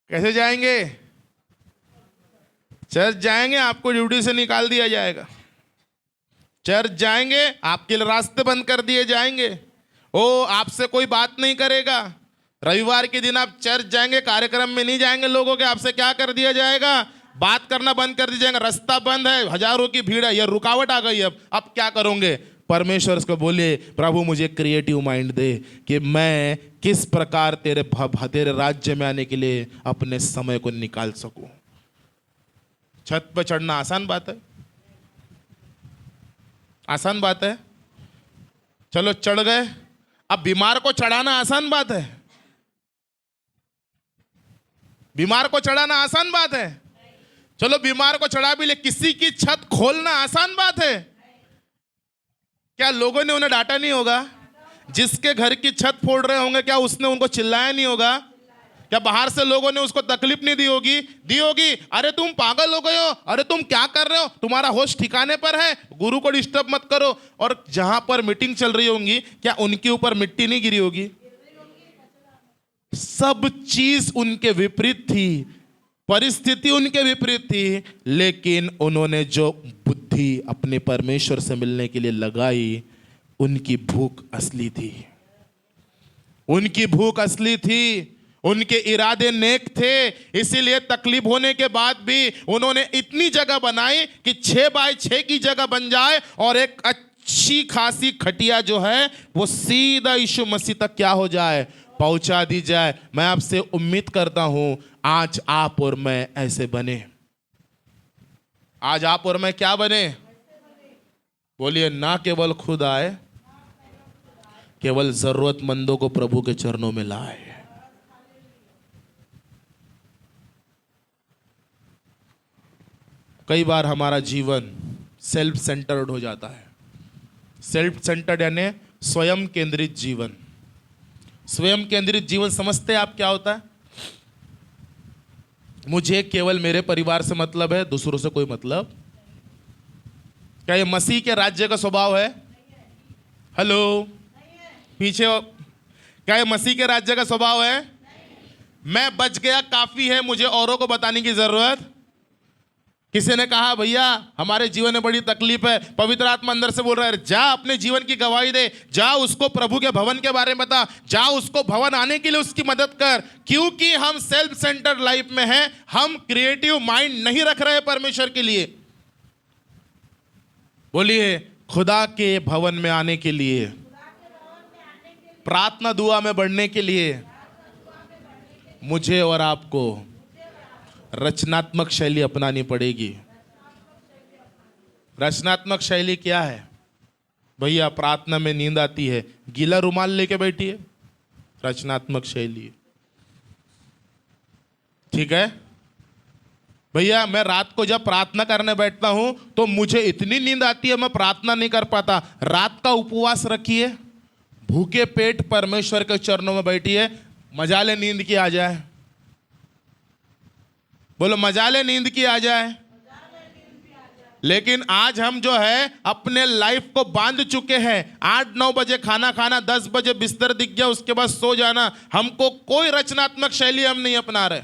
कैसे जाएंगे? चर्च जाएंगे आपको ड्यूटी से निकाल दिया जाएगा। चर्च जाएंगे आपके लिए रास्ते बंद कर दिए जाएंगे। ओ आपसे कोई बात नहीं करेगा। रविवार के दिन आप चर्च जाएंगे, कार्यक्रम में नहीं जाएंगे लोगों के, आपसे क्या कर दिया जाएगा? बात करना बंद कर दिया जाएगा। रास्ता बंद है, हजारों की भीड़ है, ये रुकावट आ गई। अब क्या करोगे? परमेश्वर को बोले, प्रभु मुझे क्रिएटिव माइंड दे कि मैं किस प्रकार तेरे राज्य में आने के लिए अपने समय को निकाल सकूं। छत पर चढ़ना आसान बात है? आसान बात है? चलो चढ़ गए। अब बीमार को चढ़ाना आसान बात है? बीमार को चढ़ाना आसान बात है? चलो बीमार को चढ़ा भी ले, किसी की छत खोलना आसान बात है? क्या लोगों ने उन्हें डांटा नहीं होगा? जिसके घर की छत फोड़ रहे होंगे, क्या उसने उनको चिल्लाया नहीं होगा? क्या बाहर से लोगों ने उसको तकलीफ नहीं दी होगी? दी होगी। अरे तुम पागल हो गए हो, अरे तुम क्या कर रहे हो, तुम्हारा होश ठिकाने पर है, गुरु को डिस्टर्ब मत करो। और जहां पर मीटिंग चल रही होंगी, क्या उनके ऊपर मिट्टी नहीं गिरी होगी? सब चीज उनके विपरीत थी, परिस्थिति उनके विपरीत थी, लेकिन उन्होंने जो बुद्धि अपने परमेश्वर से मिलने के लिए लगाई, उनकी भूख असली थी। उनकी भूख असली थी, उनके इरादे नेक थे। इसीलिए तकलीफ होने के बाद भी उन्होंने इतनी जगह बनाई कि 6x6 की जगह बन जाए और एक अच्छी खासी खटिया जो है वो सीधा यीशु मसीह तक क्या हो जाए, पहुंचा दी जाए। मैं आपसे उम्मीद करता हूं आज आप और मैं ऐसे बने। आज आप और मैं क्या बने? बोलिए, ना केवल खुद आए, केवल जरूरतमंदों को प्रभु के चरणों में लाए। कई बार हमारा जीवन सेल्फ सेंटर्ड हो जाता है। सेल्फ सेंटर्ड यानी स्वयं केंद्रित जीवन। स्वयं केंद्रित जीवन समझते हैं आप क्या होता है? मुझे केवल मेरे परिवार से मतलब है, दूसरों से कोई मतलब। क्या ये मसीह के राज्य का स्वभाव है? हेलो, पीछे हो। क्या ये मसीह के राज्य का स्वभाव है? मैं बच गया काफी है, मुझे औरों को बताने की जरूरत। किसी ने कहा भैया हमारे जीवन में बड़ी तकलीफ है, पवित्र आत्मा अंदर से बोल रहा है जा अपने जीवन की गवाही दे, जा उसको प्रभु के भवन के बारे में बता, जा उसको भवन आने के लिए उसकी मदद कर। क्योंकि हम सेल्फ सेंटर्ड लाइफ में हैं, हम क्रिएटिव माइंड नहीं रख रहे परमेश्वर के लिए। बोलिए, खुदा के भवन में आने के लिए, प्रार्थना दुआ में बढ़ने के लिए मुझे और आपको रचनात्मक शैली अपनानी पड़ेगी। रचनात्मक शैली क्या है भैया? प्रार्थना में नींद आती है, गीला रुमाल लेके बैठिए, रचनात्मक शैली। ठीक है भैया, मैं रात को जब प्रार्थना करने बैठता हूं तो मुझे इतनी नींद आती है मैं प्रार्थना नहीं कर पाता। रात का उपवास रखिए, भूखे पेट परमेश्वर के चरणों में बैठिए, मजाले नींद की आ जाए। बोलो, मजाले नींद की आ जाए। लेकिन आज हम जो है अपने लाइफ को बांध चुके हैं। 8-9 बजे खाना खाना, 10 बजे बिस्तर दिख गया उसके बाद सो जाना। हमको कोई रचनात्मक शैली हम नहीं अपना रहे।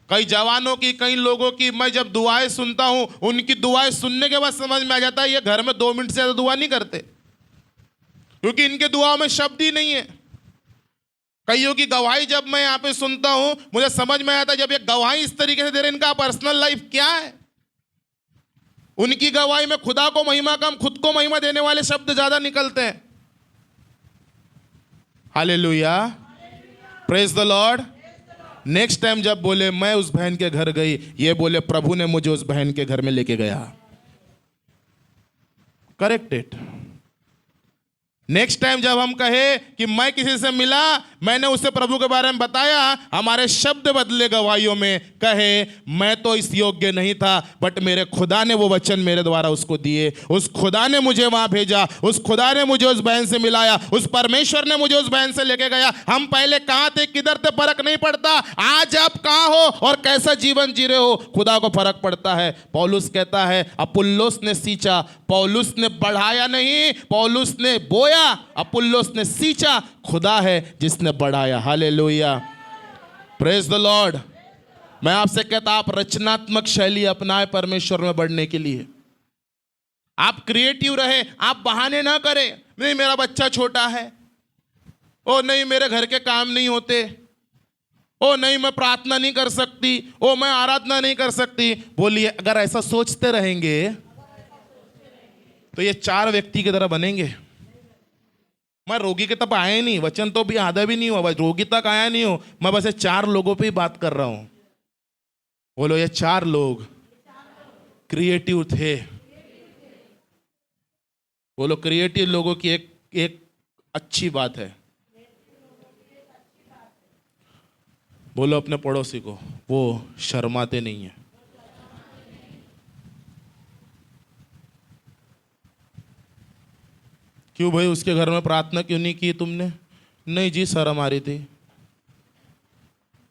कई जवानों की, कई लोगों की मैं जब दुआएं सुनता हूं, उनकी दुआएं सुनने के बाद समझ में आ जाता है ये घर में 2 मिनट से ज्यादा दुआ नहीं करते, क्योंकि इनके दुआओं में शब्द ही नहीं है। कईयों की गवाही जब मैं यहां पे सुनता हूं, मुझे समझ में आता है जब ये गवाही इस तरीके से दे रहे, इनका पर्सनल लाइफ क्या है। उनकी गवाही में खुदा को महिमा कम, खुद को महिमा देने वाले शब्द ज्यादा निकलते हैं। Hallelujah, praise the Lord. Next time जब बोले मैं उस बहन के घर गई, ये बोले प्रभु ने मुझे उस बहन के घर में लेके गया। Correct it. नेक्स्ट टाइम जब हम कहे कि मैं किसी से मिला, मैंने उसे प्रभु के बारे में बताया, हमारे शब्द बदले गवाहियों में, कहे मैं तो इस योग्य नहीं था, बट मेरे खुदा ने वो वचन मेरे द्वारा उसको दिए, उस खुदा ने मुझे वहां भेजा, उस खुदा ने मुझे उस बहन से मिलाया, उस परमेश्वर ने मुझे उस बहन से लेके गया। हम पहले कहां थे, किधर थे, फर्क नहीं पड़ता। आज आप कहां हो और कैसा जीवन जी रहे हो, खुदा को फर्क पड़ता है। पौलुस कहता है अपुल्लोस ने सींचा, पौलुस ने बढ़ाया नहीं, पौलुस ने बोया, अपुल्लोस ने सींचा, खुदा है जिसने बढ़ाया। Hallelujah, praise the Lord. मैं आपसे कहता आप रचनात्मक शैली अपनाए परमेश्वर में बढ़ने के लिए। आप क्रिएटिव रहे, आप बहाने ना करें, नहीं मेरा बच्चा छोटा है, ओ नहीं मेरे घर के काम नहीं होते, ओ नहीं मैं प्रार्थना नहीं कर सकती, ओ मैं आराधना नहीं कर सकती। बोलिए अगर ऐसा सोचते रहेंगे तो ये 4 व्यक्ति की तरह बनेंगे। मैं रोगी के तक आया ही नहीं, वचन तो भी आधा भी नहीं हुआ, रोगी तक आया नहीं हूं, मैं बस ये 4 लोगों पे ही बात कर रहा हूं। बोलो ये 4 लोग क्रिएटिव थे। बोलो क्रिएटिव लोगों की एक अच्छी बात है। बोलो अपने पड़ोसी को, वो शर्माते नहीं है। क्यों भाई उसके घर में प्रार्थना क्यों नहीं की तुमने? नहीं जी शर्म आ रही थी।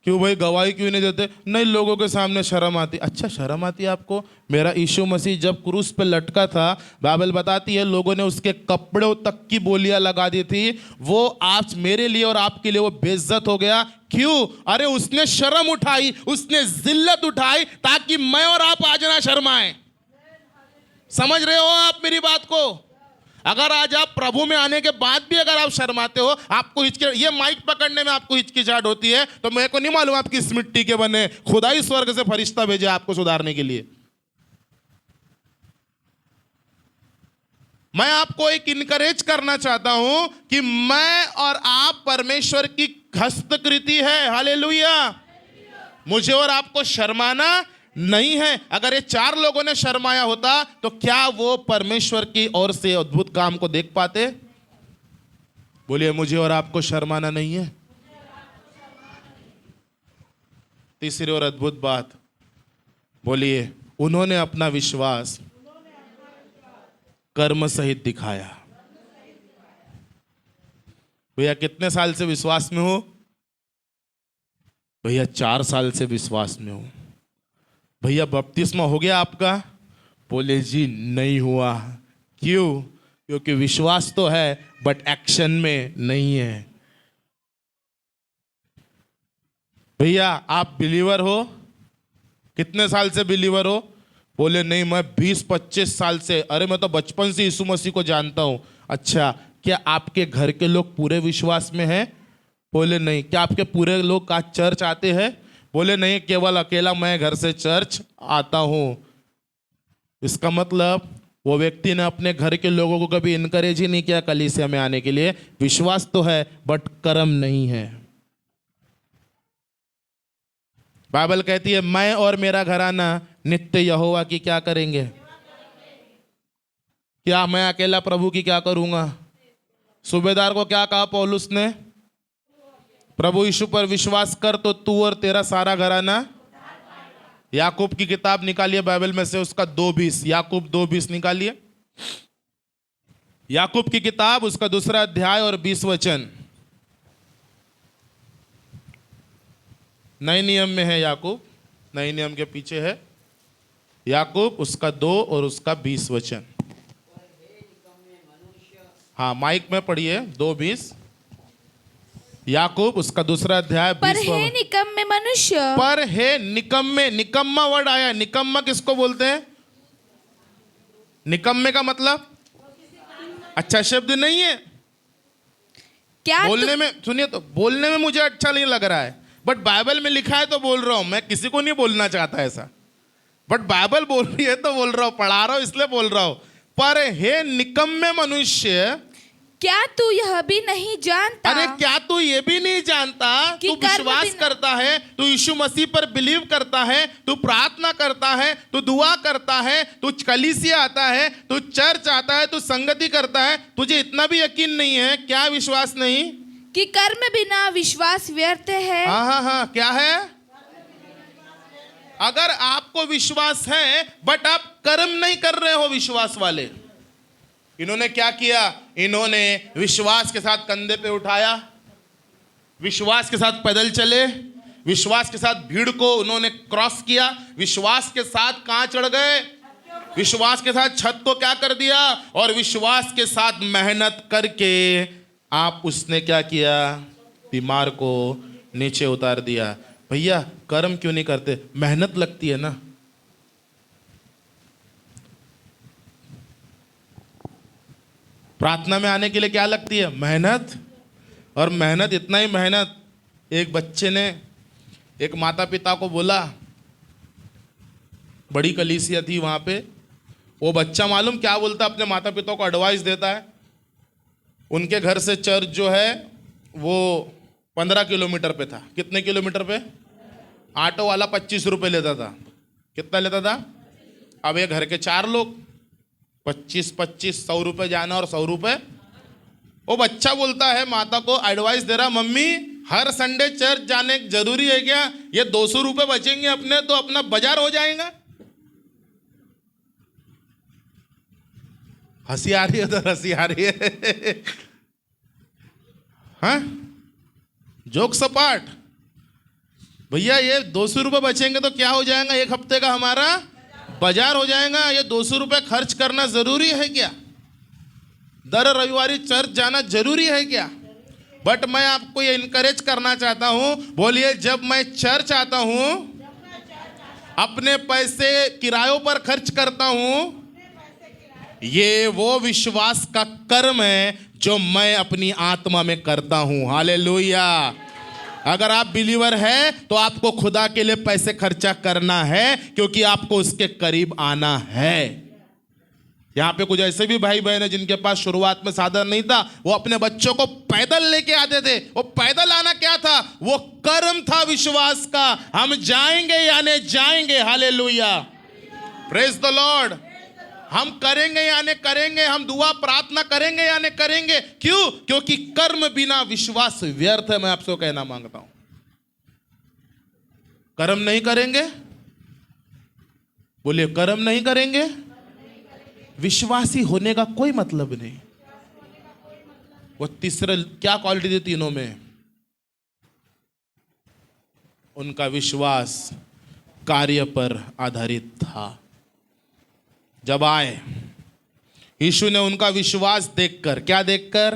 क्यों भाई गवाही क्यों नहीं देते? नहीं लोगों के सामने शर्म आती। अच्छा शर्म आती है आपको? मेरा यीशु मसीह जब क्रूस पे लटका था, बाइबल बताती है लोगों ने उसके कपड़ों तक की बोलियां लगा दी थी। वो आज मेरे लिए और आपके लिए वो बेइज्जत हो गया। क्यों? अरे उसने शर्म उठाई, उसने जिल्लत उठाई ताकि मैं और आप आज ना शर्माएं। समझ रहे हो आप मेरी बात को? अगर आज आप प्रभु में आने के बाद भी अगर आप शर्माते हो, आपको ये माइक पकड़ने में आपको हिचकिचाहट होती है, तो मेरे को नहीं मालूम आप किस मिट्टी के बने। खुदा ही स्वर्ग से फरिश्ता भेजे आपको सुधारने के लिए। मैं आपको एक इनकरेज करना चाहता हूं कि मैं और आप परमेश्वर की हस्तकृति है। हालेलुया। मुझे और आपको शर्माना नहीं है। अगर ये 4 लोगों ने शर्माया होता तो क्या वो परमेश्वर की ओर से अद्भुत काम को देख पाते? बोलिए मुझे और आपको शर्माना नहीं है। तीसरी और अद्भुत बात, बोलिए उन्होंने अपना विश्वास कर्म सहित दिखाया। भैया कितने साल से विश्वास में हो? भैया 4 साल से विश्वास में हो। भैया बपतिस्मा हो गया आपका? बोले जी नहीं हुआ। क्यों? क्योंकि विश्वास तो है बट एक्शन में नहीं है। भैया आप बिलीवर हो? कितने साल से बिलीवर हो? बोले नहीं मैं 20-25 साल से। अरे मैं तो बचपन से यीशु मसीह को जानता हूं। अच्छा क्या आपके घर के लोग पूरे विश्वास में हैं? बोले नहीं। क्या आपके पूरे लोग आज चर्च आते हैं? बोले नहीं केवल अकेला मैं घर से चर्च आता हूं। इसका मतलब वो व्यक्ति ने अपने घर के लोगों को कभी इनकरेज ही नहीं किया कलीसिया में आने के लिए। विश्वास तो है बट कर्म नहीं है। बाइबल कहती है मैं और मेरा घराना नित्य यहोवा की क्या करेंगे? क्या मैं अकेला प्रभु की क्या करूंगा? सूबेदार को क्या कहा पौलुस ने? प्रभु यीशु पर विश्वास कर तो तू और तेरा सारा घराना। याकूब की किताब निकालिए बाइबल में से, उसका 2:20। याकूब 2:20 निकालिए। याकूब की किताब उसका 2 अध्याय और 20 वचन। नए नियम में है याकूब, नए नियम के पीछे है याकूब उसका 2 और उसका 20 वचन। हाँ माइक में पढ़िए 2:20। याकूब उसका 2 अध्याय 20। पर हे निकम्मे मनुष्य। पर हे निकम्मे, निकम्मा वर्ड आया। निकम्मा किसको बोलते हैं? निकम्मे का मतलब अच्छा शब्द नहीं है। क्या बोलने में सुनिए तो बोलने में मुझे अच्छा नहीं लग रहा है बट बाइबल में लिखा है तो बोल रहा हूं। मैं किसी को नहीं बोलना चाहता ऐसा बट बाइबल बोल रही है तो बोल रहा हूं, पढ़ा रहा हूं इसलिए बोल रहा हूं। पर हे निकम्मे मनुष्य, क्या तू यह भी नहीं जानता? अरे क्या तू ये भी नहीं जानता? तू विश्वास करता है, तू यीशु मसीह पर बिलीव करता है, तू प्रार्थना करता है, तू दुआ करता है, तू कलीसिया आता है, तू चर्च आता है, तू संगति करता है, तुझे इतना भी यकीन नहीं है? क्या विश्वास नहीं? कि कर्म बिना विश्वास व्यर्थ है। हाँ क्या है? अगर आपको विश्वास है बट आप कर्म नहीं कर रहे हो विश्वास वाले। इन्होंने क्या किया? इन्होंने विश्वास के साथ कंधे पे उठाया, विश्वास के साथ पैदल चले, विश्वास के साथ भीड़ को उन्होंने क्रॉस किया, विश्वास के साथ कहां चढ़ गए? विश्वास के साथ छत को क्या कर दिया? और विश्वास के साथ मेहनत करके आप उसने क्या किया? बीमार को नीचे उतार दिया। भैया कर्म क्यों नहीं करते? मेहनत लगती है ना। प्रार्थना में आने के लिए क्या लगती है? मेहनत। और मेहनत, इतना ही मेहनत, एक बच्चे ने एक माता पिता को बोला, बड़ी कलीसिया थी वहां पे, वो बच्चा मालूम क्या बोलता, अपने माता पिता को एडवाइस देता है। उनके घर से चर्च जो है वो 15 किलोमीटर पे था। कितने किलोमीटर पे? ऑटो वाला 25 रुपये लेता था। कितना लेता था? अब ये घर के 4 लोग, 25-25, 100 रुपये जाना और 100 रुपये। वो बच्चा बोलता है, माता को एडवाइस दे रहा, मम्मी हर संडे चर्च जाने जरूरी है क्या? ये 200 रुपये बचेंगे अपने तो अपना बाजार हो जाएगा। हंसी आ रही है तो हंसी आ रही है। हाँ, जोक सपाट। भैया ये 200 रुपये बचेंगे तो क्या हो जाएगा? एक हफ्ते का हमारा बाजार हो जाएगा। ये 200 रुपये खर्च करना जरूरी है क्या? दर रविवारी चर्च जाना जरूरी है क्या? बट मैं आपको ये इनकरेज करना चाहता हूं, बोलिए, जब मैं चर्च आता हूं, अपने पैसे किरायों पर खर्च करता हूं, ये वो विश्वास का कर्म है जो मैं अपनी आत्मा में करता हूं। हालेलुया। अगर आप बिलीवर है तो आपको खुदा के लिए पैसे खर्चा करना है, क्योंकि आपको उसके करीब आना है। यहां पे कुछ ऐसे भी भाई बहन है जिनके पास शुरुआत में साधन नहीं था, वो अपने बच्चों को पैदल लेके आते थे। वो पैदल आना क्या था? वो कर्म था विश्वास का। हम जाएंगे यानी जाएंगे। Hallelujah, praise the Lord. हम करेंगे यानी करेंगे, हम दुआ प्रार्थना करेंगे यानी करेंगे। क्यों? क्योंकि कर्म बिना विश्वास व्यर्थ है। मैं आपसे कहना मांगता हूं, कर्म नहीं करेंगे, बोलिए कर्म नहीं करेंगे, विश्वासी होने का कोई मतलब नहीं। वो तीसरा क्या क्वालिटी थी तीनों में? उनका विश्वास कार्य पर आधारित था। जब आए यीशु ने उनका विश्वास देखकर, क्या देखकर?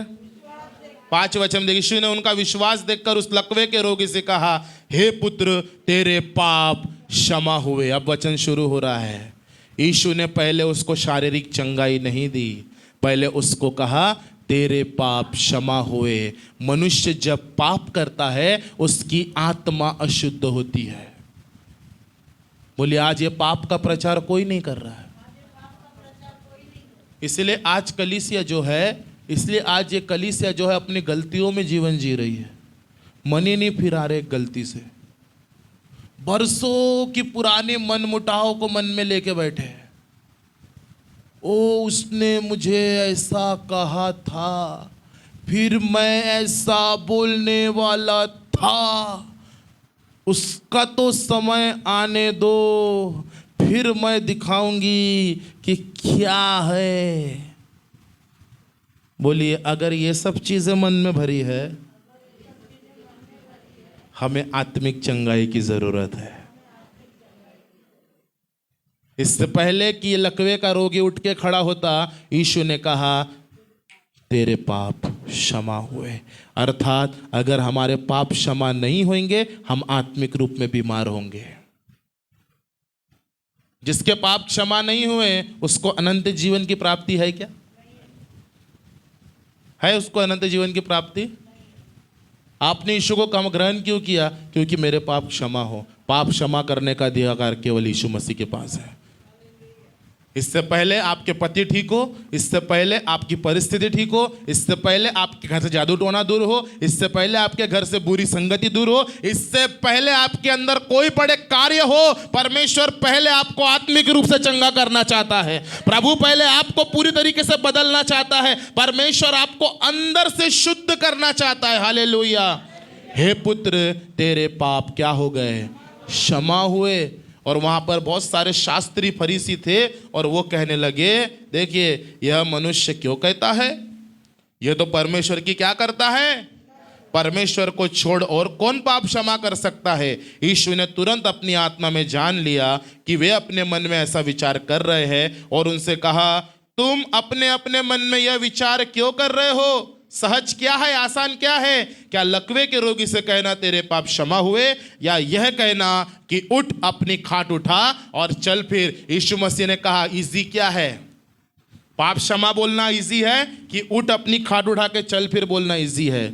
5 वचन देख, यीशु ने उनका विश्वास देखकर उस लकवे के रोगी से कहा, हे पुत्र, तेरे पाप क्षमा हुए। अब वचन शुरू हो रहा है। यीशु ने पहले उसको शारीरिक चंगाई नहीं दी, पहले उसको कहा तेरे पाप क्षमा हुए। मनुष्य जब पाप करता है उसकी आत्मा अशुद्ध होती है। बोलिए, आज ये पाप का प्रचार कोई नहीं कर रहा है। इसलिए आज कलीसिया जो है, इसलिए आज ये कलीसिया जो है अपनी गलतियों में जीवन जी रही है। मन ही नहीं फिरा रहे गलती से। बरसों की पुरानी मन मुटाव को मन में लेके बैठे हैं। ओ, उसने मुझे ऐसा कहा था, फिर मैं ऐसा बोलने वाला था, उसका तो समय आने दो, फिर मैं दिखाऊंगी कि क्या है। बोलिए, अगर ये सब चीजें मन में भरी है, हमें आत्मिक चंगाई की जरूरत है। इससे पहले कि लकवे का रोगी उठ के खड़ा होता, यीशु ने कहा तेरे पाप क्षमा हुए। अर्थात अगर हमारे पाप क्षमा नहीं होंगे, हम आत्मिक रूप में बीमार होंगे। जिसके पाप क्षमा नहीं हुए उसको अनंत जीवन की प्राप्ति है क्या? है उसको अनंत जीवन की प्राप्ति? आपने यीशु को कम ग्रहण क्यों किया? क्योंकि मेरे पाप क्षमा हो। पाप क्षमा करने का अधिकार केवल यीशु मसीह के पास है। इससे पहले आपके पति ठीक हो, इससे पहले आपकी परिस्थिति ठीक हो, इससे पहले आपके घर से जादू टोना दूर हो, इससे पहले आपके घर से बुरी संगति दूर हो, इससे पहले आपके अंदर कोई बड़े कार्य हो, परमेश्वर पहले आपको आत्मिक रूप से चंगा करना चाहता है। प्रभु पहले आपको पूरी तरीके से बदलना चाहता है। परमेश्वर आपको अंदर से शुद्ध करना चाहता है। हालेलुया। हे पुत्र, तेरे पाप क्या हो गए? क्षमा हुए। और वहां पर बहुत सारे शास्त्री फरीसी थे और वो कहने लगे, देखिए यह मनुष्य क्यों कहता है, यह तो परमेश्वर की क्या करता है? परमेश्वर को छोड़ और कौन पाप क्षमा कर सकता है? यीशु ने तुरंत अपनी आत्मा में जान लिया कि वे अपने मन में ऐसा विचार कर रहे हैं और उनसे कहा, तुम अपने अपने मन में यह विचार क्यों कर रहे हो? सहज क्या है, आसान क्या है? क्या लकवे के रोगी से कहना तेरे पाप क्षमा हुए, या यह कहना कि उठ अपनी खाट उठा और चल फिर? यीशु मसीह ने कहा इजी क्या है? पाप क्षमा बोलना इजी है कि उठ अपनी खाट उठा के चल फिर बोलना इजी है?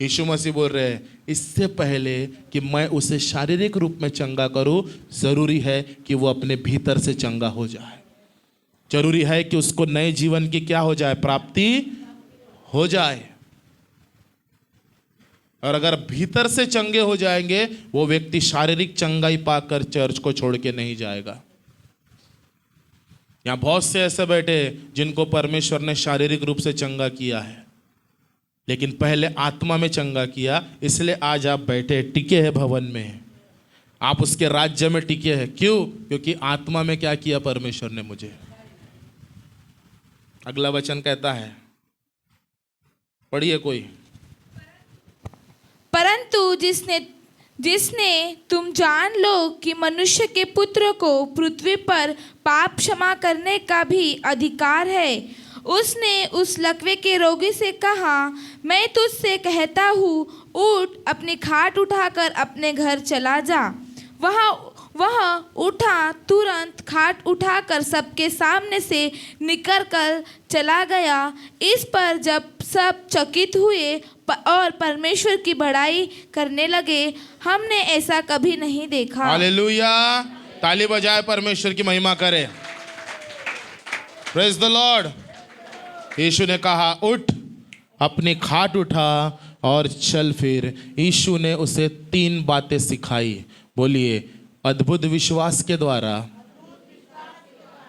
यीशु मसीह बोल रहे हैं इससे पहले कि मैं उसे शारीरिक रूप में चंगा करूं, जरूरी है कि वो अपने भीतर से चंगा हो जाए। जरूरी है कि उसको नए जीवन की क्या हो जाए? प्राप्ति हो जाए। और अगर भीतर से चंगे हो जाएंगे, वो व्यक्ति शारीरिक चंगाई पाकर चर्च को छोड़ के नहीं जाएगा। यहां बहुत से ऐसे बैठे जिनको परमेश्वर ने शारीरिक रूप से चंगा किया है, लेकिन पहले आत्मा में चंगा किया, इसलिए आज आप बैठे टिके हैं भवन में, आप उसके राज्य में टिके हैं। क्यों? क्योंकि आत्मा में क्या किया परमेश्वर ने मुझे। अगला वचन कहता है, पढ़िए कोई। परंतु जिसने तुम जान लो कि मनुष्य के पुत्र को पृथ्वी पर पाप क्षमा करने का भी अधिकार है, उसने उस लकवे के रोगी से कहा, मैं तुझसे कहता हूँ, उठ अपनी खाट उठाकर अपने घर चला जा। वह उठा, तुरंत खाट उठाकर सबके सामने से निकल कर चला गया। इस पर जब सब चकित हुए और परमेश्वर की बड़ाई करने लगे, हमने ऐसा कभी नहीं देखा। हालेलुया, ताली बजाए परमेश्वर की महिमा करे। Praise the Lord. यीशु ने कहा उठ अपनी खाट उठा और चल फिर। यीशु ने उसे 3 बातें सिखाई। बोलिए, अद्भुत विश्वास के द्वारा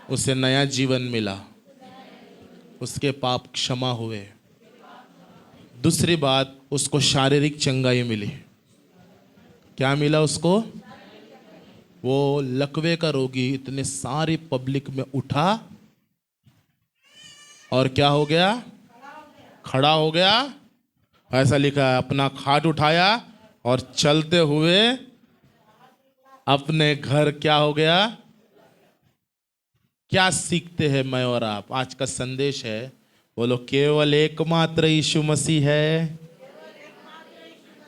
उसे नया जीवन मिला, उसके पाप क्षमा हुए। दूसरी बात, उसको शारीरिक चंगाई मिली। क्या मिला उसको? वो लकवे का रोगी इतने सारी पब्लिक में उठा और क्या हो गया? खड़ा हो गया। ऐसा लिखा है, अपना खाट उठाया और चलते हुए अपने घर क्या हो गया? क्या सीखते हैं मैं और आप? आज का संदेश है, बोलो, केवल एकमात्र यीशु मसीह है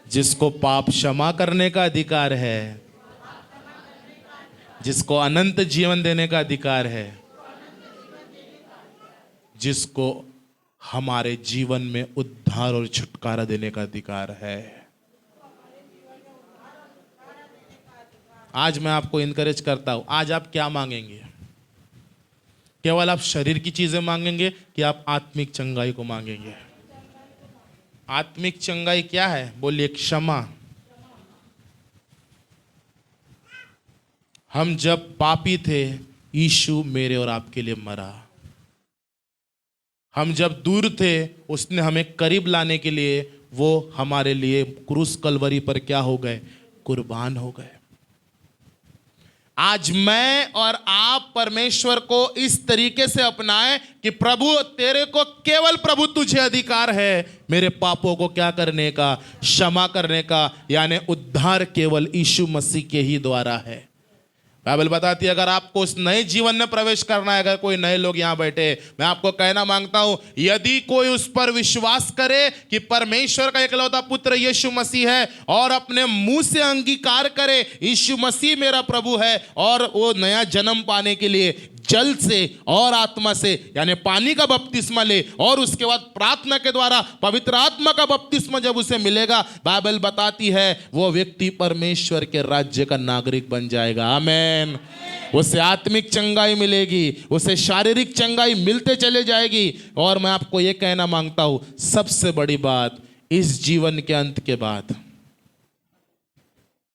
जिसको पाप क्षमा करने का अधिकार है, जिसको अनंत जीवन देने का अधिकार है, जिसको हमारे जीवन में उद्धार और छुटकारा देने का अधिकार है। आज मैं आपको इनकरेज करता हूं, आज आप क्या मांगेंगे? केवल आप शरीर की चीजें मांगेंगे कि आप आत्मिक चंगाई को मांगेंगे? आत्मिक चंगाई क्या है? बोलिए, क्षमा। हम जब पापी थे, यीशु मेरे और आपके लिए मरा। हम जब दूर थे, उसने हमें करीब लाने के लिए वो हमारे लिए क्रूस कलवरी पर क्या हो गए? कुर्बान हो गए। आज मैं और आप परमेश्वर को इस तरीके से अपनाएं कि प्रभु, तेरे को केवल प्रभु तुझे अधिकार है मेरे पापों को क्या करने का? क्षमा करने का। यानी उद्धार केवल यीशु मसीह के ही द्वारा है। बाइबल बताती है, अगर आपको उस नए जीवन में प्रवेश करना है, अगर कोई नए लोग यहां बैठे, मैं आपको कहना मांगता हूं, यदि कोई उस पर विश्वास करे कि परमेश्वर का इकलौता पुत्र यीशु मसीह है और अपने मुंह से अंगीकार करे यीशु मसीह मेरा प्रभु है, और वो नया जन्म पाने के लिए जल से और आत्मा से यानी पानी का बपतिस्मा ले, और उसके बाद प्रार्थना के द्वारा पवित्र आत्मा का बपतिस्मा जब उसे मिलेगा, बाइबल बताती है वो व्यक्ति परमेश्वर के राज्य का नागरिक बन जाएगा। आमीन। उसे आत्मिक चंगाई मिलेगी, उसे शारीरिक चंगाई मिलते चले जाएगी। और मैं आपको ये कहना मांगता हूं, सबसे बड़ी बात, इस जीवन के अंत के बाद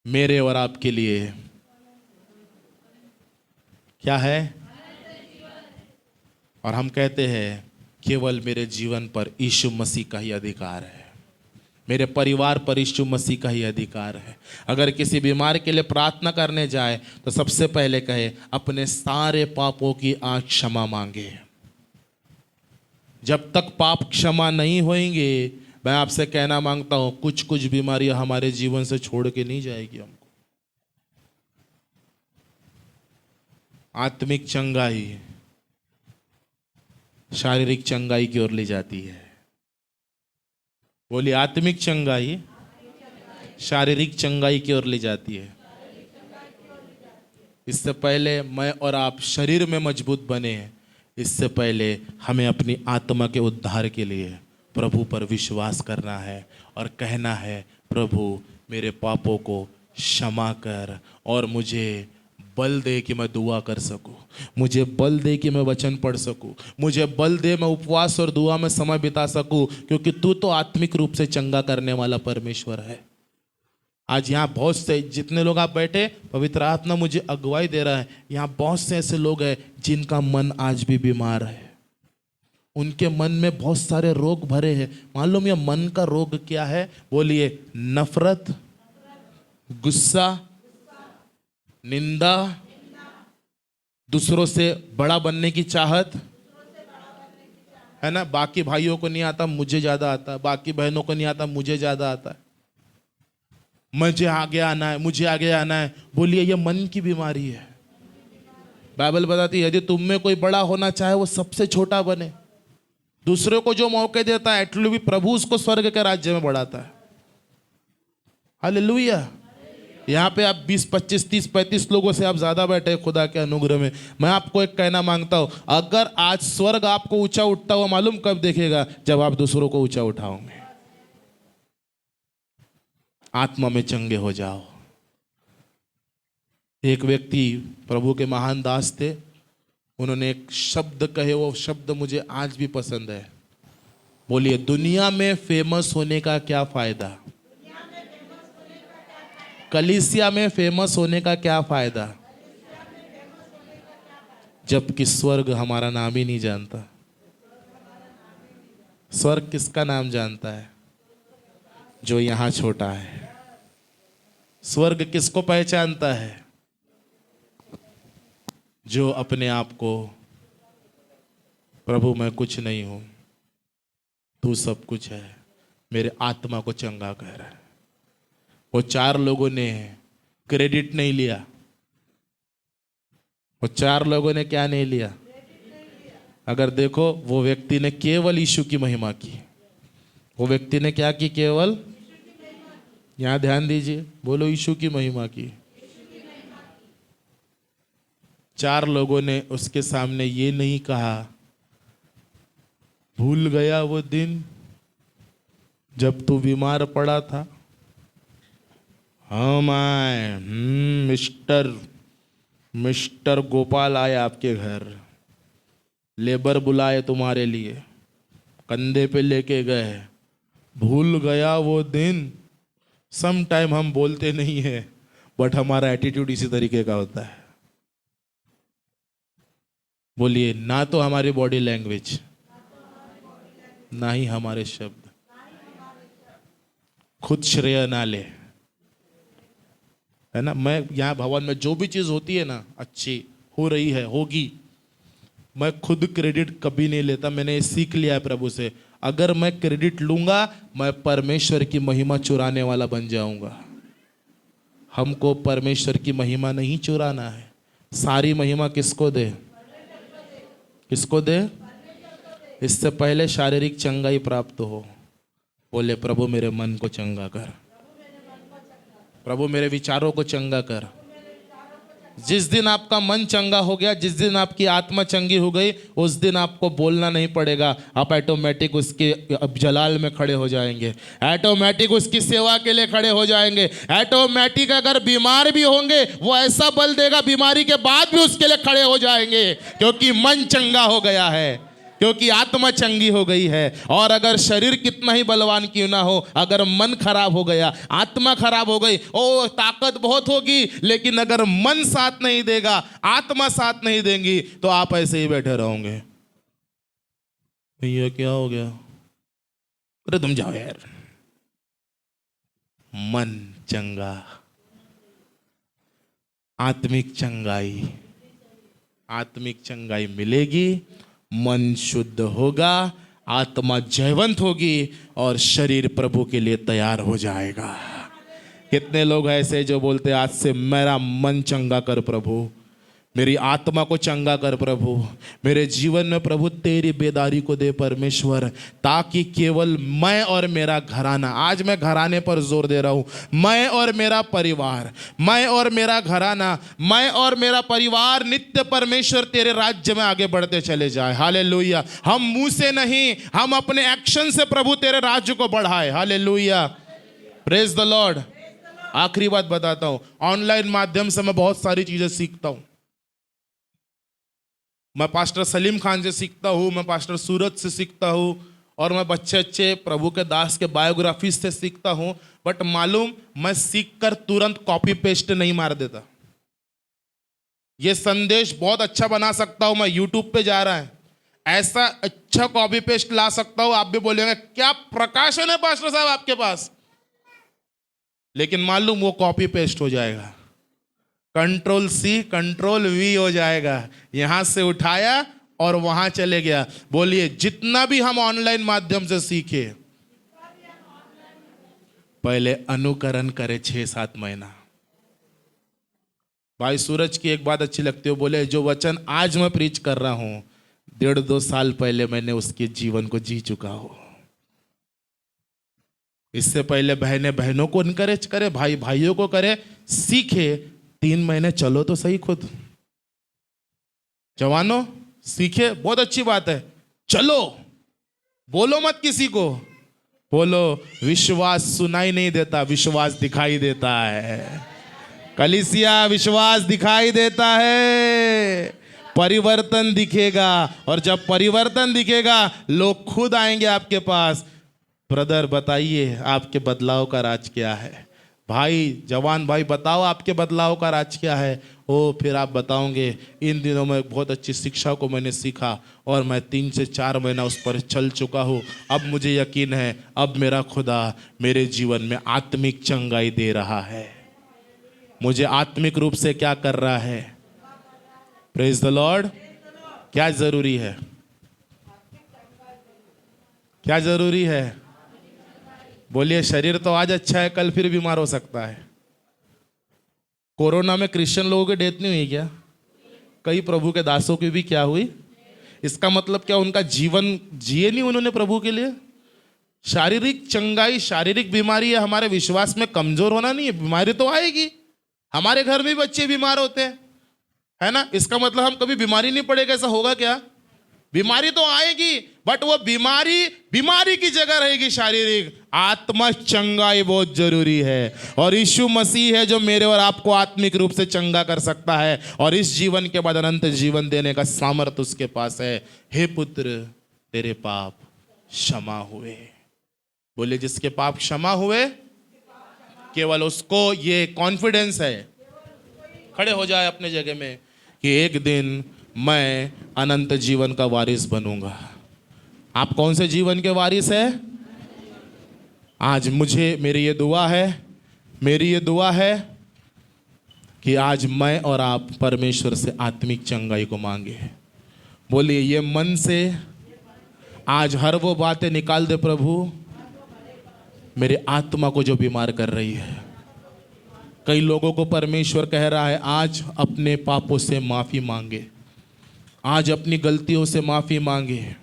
मेरे और आपके लिए क्या है? और हम कहते हैं केवल मेरे जीवन पर यीशु मसीह का ही अधिकार है, मेरे परिवार पर यीशु मसीह का ही अधिकार है। अगर किसी बीमार के लिए प्रार्थना करने जाए तो सबसे पहले कहे अपने सारे पापों की आज क्षमा मांगे। जब तक पाप क्षमा नहीं होंगे, मैं आपसे कहना मांगता हूं, कुछ कुछ बीमारियां हमारे जीवन से छोड़ के नहीं जाएगी हमको। आत्मिक चंगाई शारीरिक चंगाई की ओर ले जाती है। बोलिए, आत्मिक चंगाई शारीरिक चंगाई की ओर ले जाती है। इससे पहले मैं और आप शरीर में मजबूत बने हैं, इससे पहले हमें अपनी आत्मा के उद्धार के लिए प्रभु पर विश्वास करना है और कहना है, प्रभु मेरे पापों को क्षमा कर और मुझे बल दे कि मैं दुआ कर सकूं, मुझे बल दे कि मैं वचन पढ़ सकूं, मुझे बल दे मैं उपवास और दुआ में समय बिता सकूं, क्योंकि तू तो आत्मिक रूप से चंगा करने वाला परमेश्वर है। आज यहाँ बहुत से जितने लोग आप बैठे, पवित्र आत्मा मुझे अगुवाई दे रहा है, यहाँ बहुत से ऐसे लोग हैं जिनका मन आज भी बीमार है, उनके मन में बहुत सारे रोग भरे हैं। मालूम यह मन का रोग क्या है? बोलिए, नफरत, गुस्सा, निंदा, दूसरों से बड़ा बनने की चाहत, है ना। बाकी भाइयों को नहीं आता, मुझे ज्यादा आता है, बाकी बहनों को नहीं आता, मुझे ज्यादा आता है, मुझे आगे आना है, मुझे आगे आना है। बोलिए, यह मन की बीमारी है। बाइबल बताती है यदि तुम में कोई बड़ा होना चाहे वो सबसे छोटा बने। दूसरे को जो मौके देता है एटली भी प्रभु उसको स्वर्ग के राज्य में बढ़ाता है। हालेलुया। यहाँ पे आप 20, 25, 30, 35 लोगों से आप ज्यादा बैठे खुदा के अनुग्रह में। मैं आपको एक कहना मांगता हूं, अगर आज स्वर्ग आपको ऊंचा उठता हुआ मालूम कब देखेगा? जब आप दूसरों को ऊंचा उठाओगे। आत्मा में चंगे हो जाओ। एक व्यक्ति प्रभु के महान दास थे, उन्होंने एक शब्द कहे, वो शब्द मुझे आज भी पसंद है। बोलिए, दुनिया में फेमस होने का क्या फायदा? कलीसिया में फेमस होने का क्या फायदा, जबकि स्वर्ग हमारा नाम ही नहीं जानता। स्वर्ग किसका नाम जानता है? जो यहां छोटा है। स्वर्ग किसको पहचानता है? जो अपने आप को, प्रभु मैं कुछ नहीं हूं, तू सब कुछ है, मेरे आत्मा को चंगा कर। वो 4 लोगों ने क्रेडिट नहीं लिया। वो 4 लोगों ने क्या नहीं लिया? अगर देखो, वो व्यक्ति ने केवल यीशु की महिमा की। वो व्यक्ति ने क्या की? केवल, यहां ध्यान दीजिए, बोलो यीशु की महिमा की। 4 लोगों ने उसके सामने ये नहीं कहा, भूल गया वो दिन जब तू बीमार पड़ा था। हाँ मैं मिस्टर गोपाल आए आपके घर, लेबर बुलाए तुम्हारे लिए, कंधे पे लेके गए। भूल गया वो दिन। सम टाइम हम बोलते नहीं है, बट हमारा एटीट्यूड इसी तरीके का होता है। बोलिए, ना तो हमारी बॉडी लैंग्वेज, ना ही हमारे शब्द, खुद श्रेय ना ले, है ना। मैं यहाँ भवन में जो भी चीज होती है ना, अच्छी हो रही है, होगी, मैं खुद क्रेडिट कभी नहीं लेता। मैंने ये सीख लिया है प्रभु से। अगर मैं क्रेडिट लूंगा, मैं परमेश्वर की महिमा चुराने वाला बन जाऊंगा। हमको परमेश्वर की महिमा नहीं चुराना है। सारी महिमा किसको दे? किसको दे? इससे पहले शारीरिक चंगाई प्राप्त हो। बोले, प्रभु मेरे मन को चंगा कर, प्रभु मेरे विचारों को चंगा कर। जिस दिन आपका मन चंगा हो गया, जिस दिन आपकी आत्मा चंगी हो गई, उस दिन आपको बोलना नहीं पड़ेगा। आप ऑटोमेटिक उसके जलाल में खड़े हो जाएंगे, ऑटोमेटिक उसकी सेवा के लिए खड़े हो जाएंगे। ऑटोमेटिक अगर बीमार भी होंगे, वो ऐसा बल देगा बीमारी के बाद भी उसके लिए खड़े हो जाएंगे, क्योंकि मन चंगा हो गया है, क्योंकि आत्मा चंगी हो गई है। और अगर शरीर कितना ही बलवान क्यों ना हो, अगर मन खराब हो गया, आत्मा खराब हो गई, ओ ताकत बहुत होगी, लेकिन अगर मन साथ नहीं देगा, आत्मा साथ नहीं देंगी, तो आप ऐसे ही बैठे रहोगे। भैया क्या हो गया? अरे तुम जाओ यार। मन चंगा, आत्मिक चंगाई मिलेगी, मन शुद्ध होगा, आत्मा जयवंत होगी और शरीर प्रभु के लिए तैयार हो जाएगा। कितने लोग ऐसे जो बोलते आज से मेरा मन चंगा कर प्रभु, मेरी आत्मा को चंगा कर प्रभु, मेरे जीवन में प्रभु तेरी बेदारी को दे परमेश्वर, ताकि केवल मैं और मेरा घराना, आज मैं घराने पर जोर दे रहा हूँ, मैं और मेरा परिवार, मैं और मेरा घराना, मैं और मेरा परिवार नित्य परमेश्वर तेरे राज्य में आगे बढ़ते चले जाए। हालेलुया। हम मुंह से नहीं, हम अपने एक्शन से प्रभु तेरे राज्य को बढ़ाए। Hallelujah, praise the Lord. आखिरी बात बताता हूँ, ऑनलाइन माध्यम से मैं बहुत सारी चीजें सीखता हूँ। मैं पास्टर सलीम खान से सीखता हूँ, मैं पास्टर सूरज से सीखता हूँ, और मैं बच्चे अच्छे प्रभु के दास के बायोग्राफी से सीखता हूँ। बट मालूम, मैं सीखकर तुरंत कॉपी पेस्ट नहीं मार देता। ये संदेश बहुत अच्छा बना सकता हूँ, मैं यूट्यूब पे जा रहा है, ऐसा अच्छा कॉपी पेस्ट ला सकता हूँ, आप भी बोलेंगे क्या प्रकाशन है पास्टर साहब आपके पास। लेकिन मालूम वो कॉपी पेस्ट हो जाएगा, कंट्रोल सी कंट्रोल वी हो जाएगा, यहां से उठाया और वहां चले गया। बोलिए, जितना भी हम ऑनलाइन माध्यम से सीखे, पहले अनुकरण करे 6-7 महीना। भाई सूरज की एक बात अच्छी लगती है, बोले जो वचन आज मैं प्रीच कर रहा हूं, 1.5-2 साल पहले मैंने उसके जीवन को जी चुका हूं। इससे पहले बहनें बहनों को इनकरेज करे, भाई भाइयों को करे, सीखे। 3 महीने चलो तो सही खुद। जवानों सीखे, बहुत अच्छी बात है, चलो, बोलो मत किसी को, बोलो विश्वास सुनाई नहीं देता, विश्वास दिखाई देता है। कलीसिया, विश्वास दिखाई देता है, परिवर्तन दिखेगा, और जब परिवर्तन दिखेगा लोग खुद आएंगे आपके पास। ब्रदर बताइए आपके बदलाव का राज क्या है? भाई, जवान भाई बताओ आपके बदलाव का राज क्या है? ओ, फिर आप बताओगे इन दिनों में बहुत अच्छी शिक्षा को मैंने सीखा और मैं 3 से 4 महीना उस पर चल चुका हूँ। अब मुझे यकीन है, अब मेरा खुदा मेरे जीवन में आत्मिक चंगाई दे रहा है, मुझे आत्मिक रूप से क्या कर रहा है। Praise the Lord. क्या जरूरी है? क्या जरूरी है? बोलिए, शरीर तो आज अच्छा है, कल फिर बीमार हो सकता है। कोरोना में क्रिश्चियन लोगों की डेथ नहीं हुई क्या? कई प्रभु के दासों की भी क्या हुई? इसका मतलब क्या उनका जीवन जिए नहीं उन्होंने प्रभु के लिए? शारीरिक चंगाई, शारीरिक बीमारी है, हमारे विश्वास में कमजोर होना नहीं है। बीमारी तो आएगी, हमारे घर में भी बच्चे बीमार होते हैं, है ना? इसका मतलब हम कभी बीमारी नहीं पड़ेगा, ऐसा होगा क्या? बीमारी तो आएगी, बट वो बीमारी की जगह रहेगी शारीरिक। आत्मा चंगाई बहुत जरूरी है, और यीशु मसीह है जो मेरे और आपको आत्मिक रूप से चंगा कर सकता है, और इस जीवन के बाद अनंत जीवन देने का सामर्थ्य उसके पास है। हे पुत्र, तेरे पाप क्षमा हुए। बोले, जिसके पाप क्षमा हुए, केवल उसको ये कॉन्फिडेंस है, खड़े हो जाए अपने जगह में, कि एक दिन मैं अनंत जीवन का वारिस बनूंगा। आप कौन से जीवन के वारिस है? आज मेरी ये दुआ है कि आज मैं और आप परमेश्वर से आत्मिक चंगाई को मांगे। बोलिए, ये मन से आज हर वो बातें निकाल दे प्रभु, मेरे आत्मा को जो बीमार कर रही है। कई लोगों को परमेश्वर कह रहा है, आज अपने पापों से माफ़ी मांगे, आज अपनी गलतियों से माफ़ी मांगे।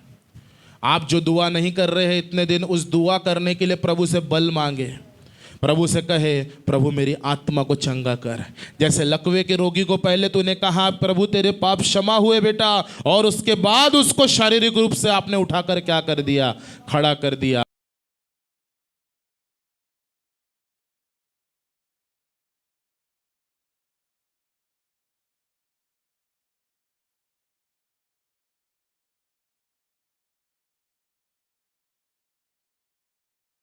आप जो दुआ नहीं कर रहे हैं इतने दिन, उस दुआ करने के लिए प्रभु से बल मांगे। प्रभु से कहे, प्रभु मेरी आत्मा को चंगा कर। जैसे लकवे के रोगी को पहले तूने कहा, प्रभु तेरे पाप क्षमा हुए बेटा, और उसके बाद उसको शारीरिक रूप से आपने उठाकर क्या कर दिया? खड़ा कर दिया।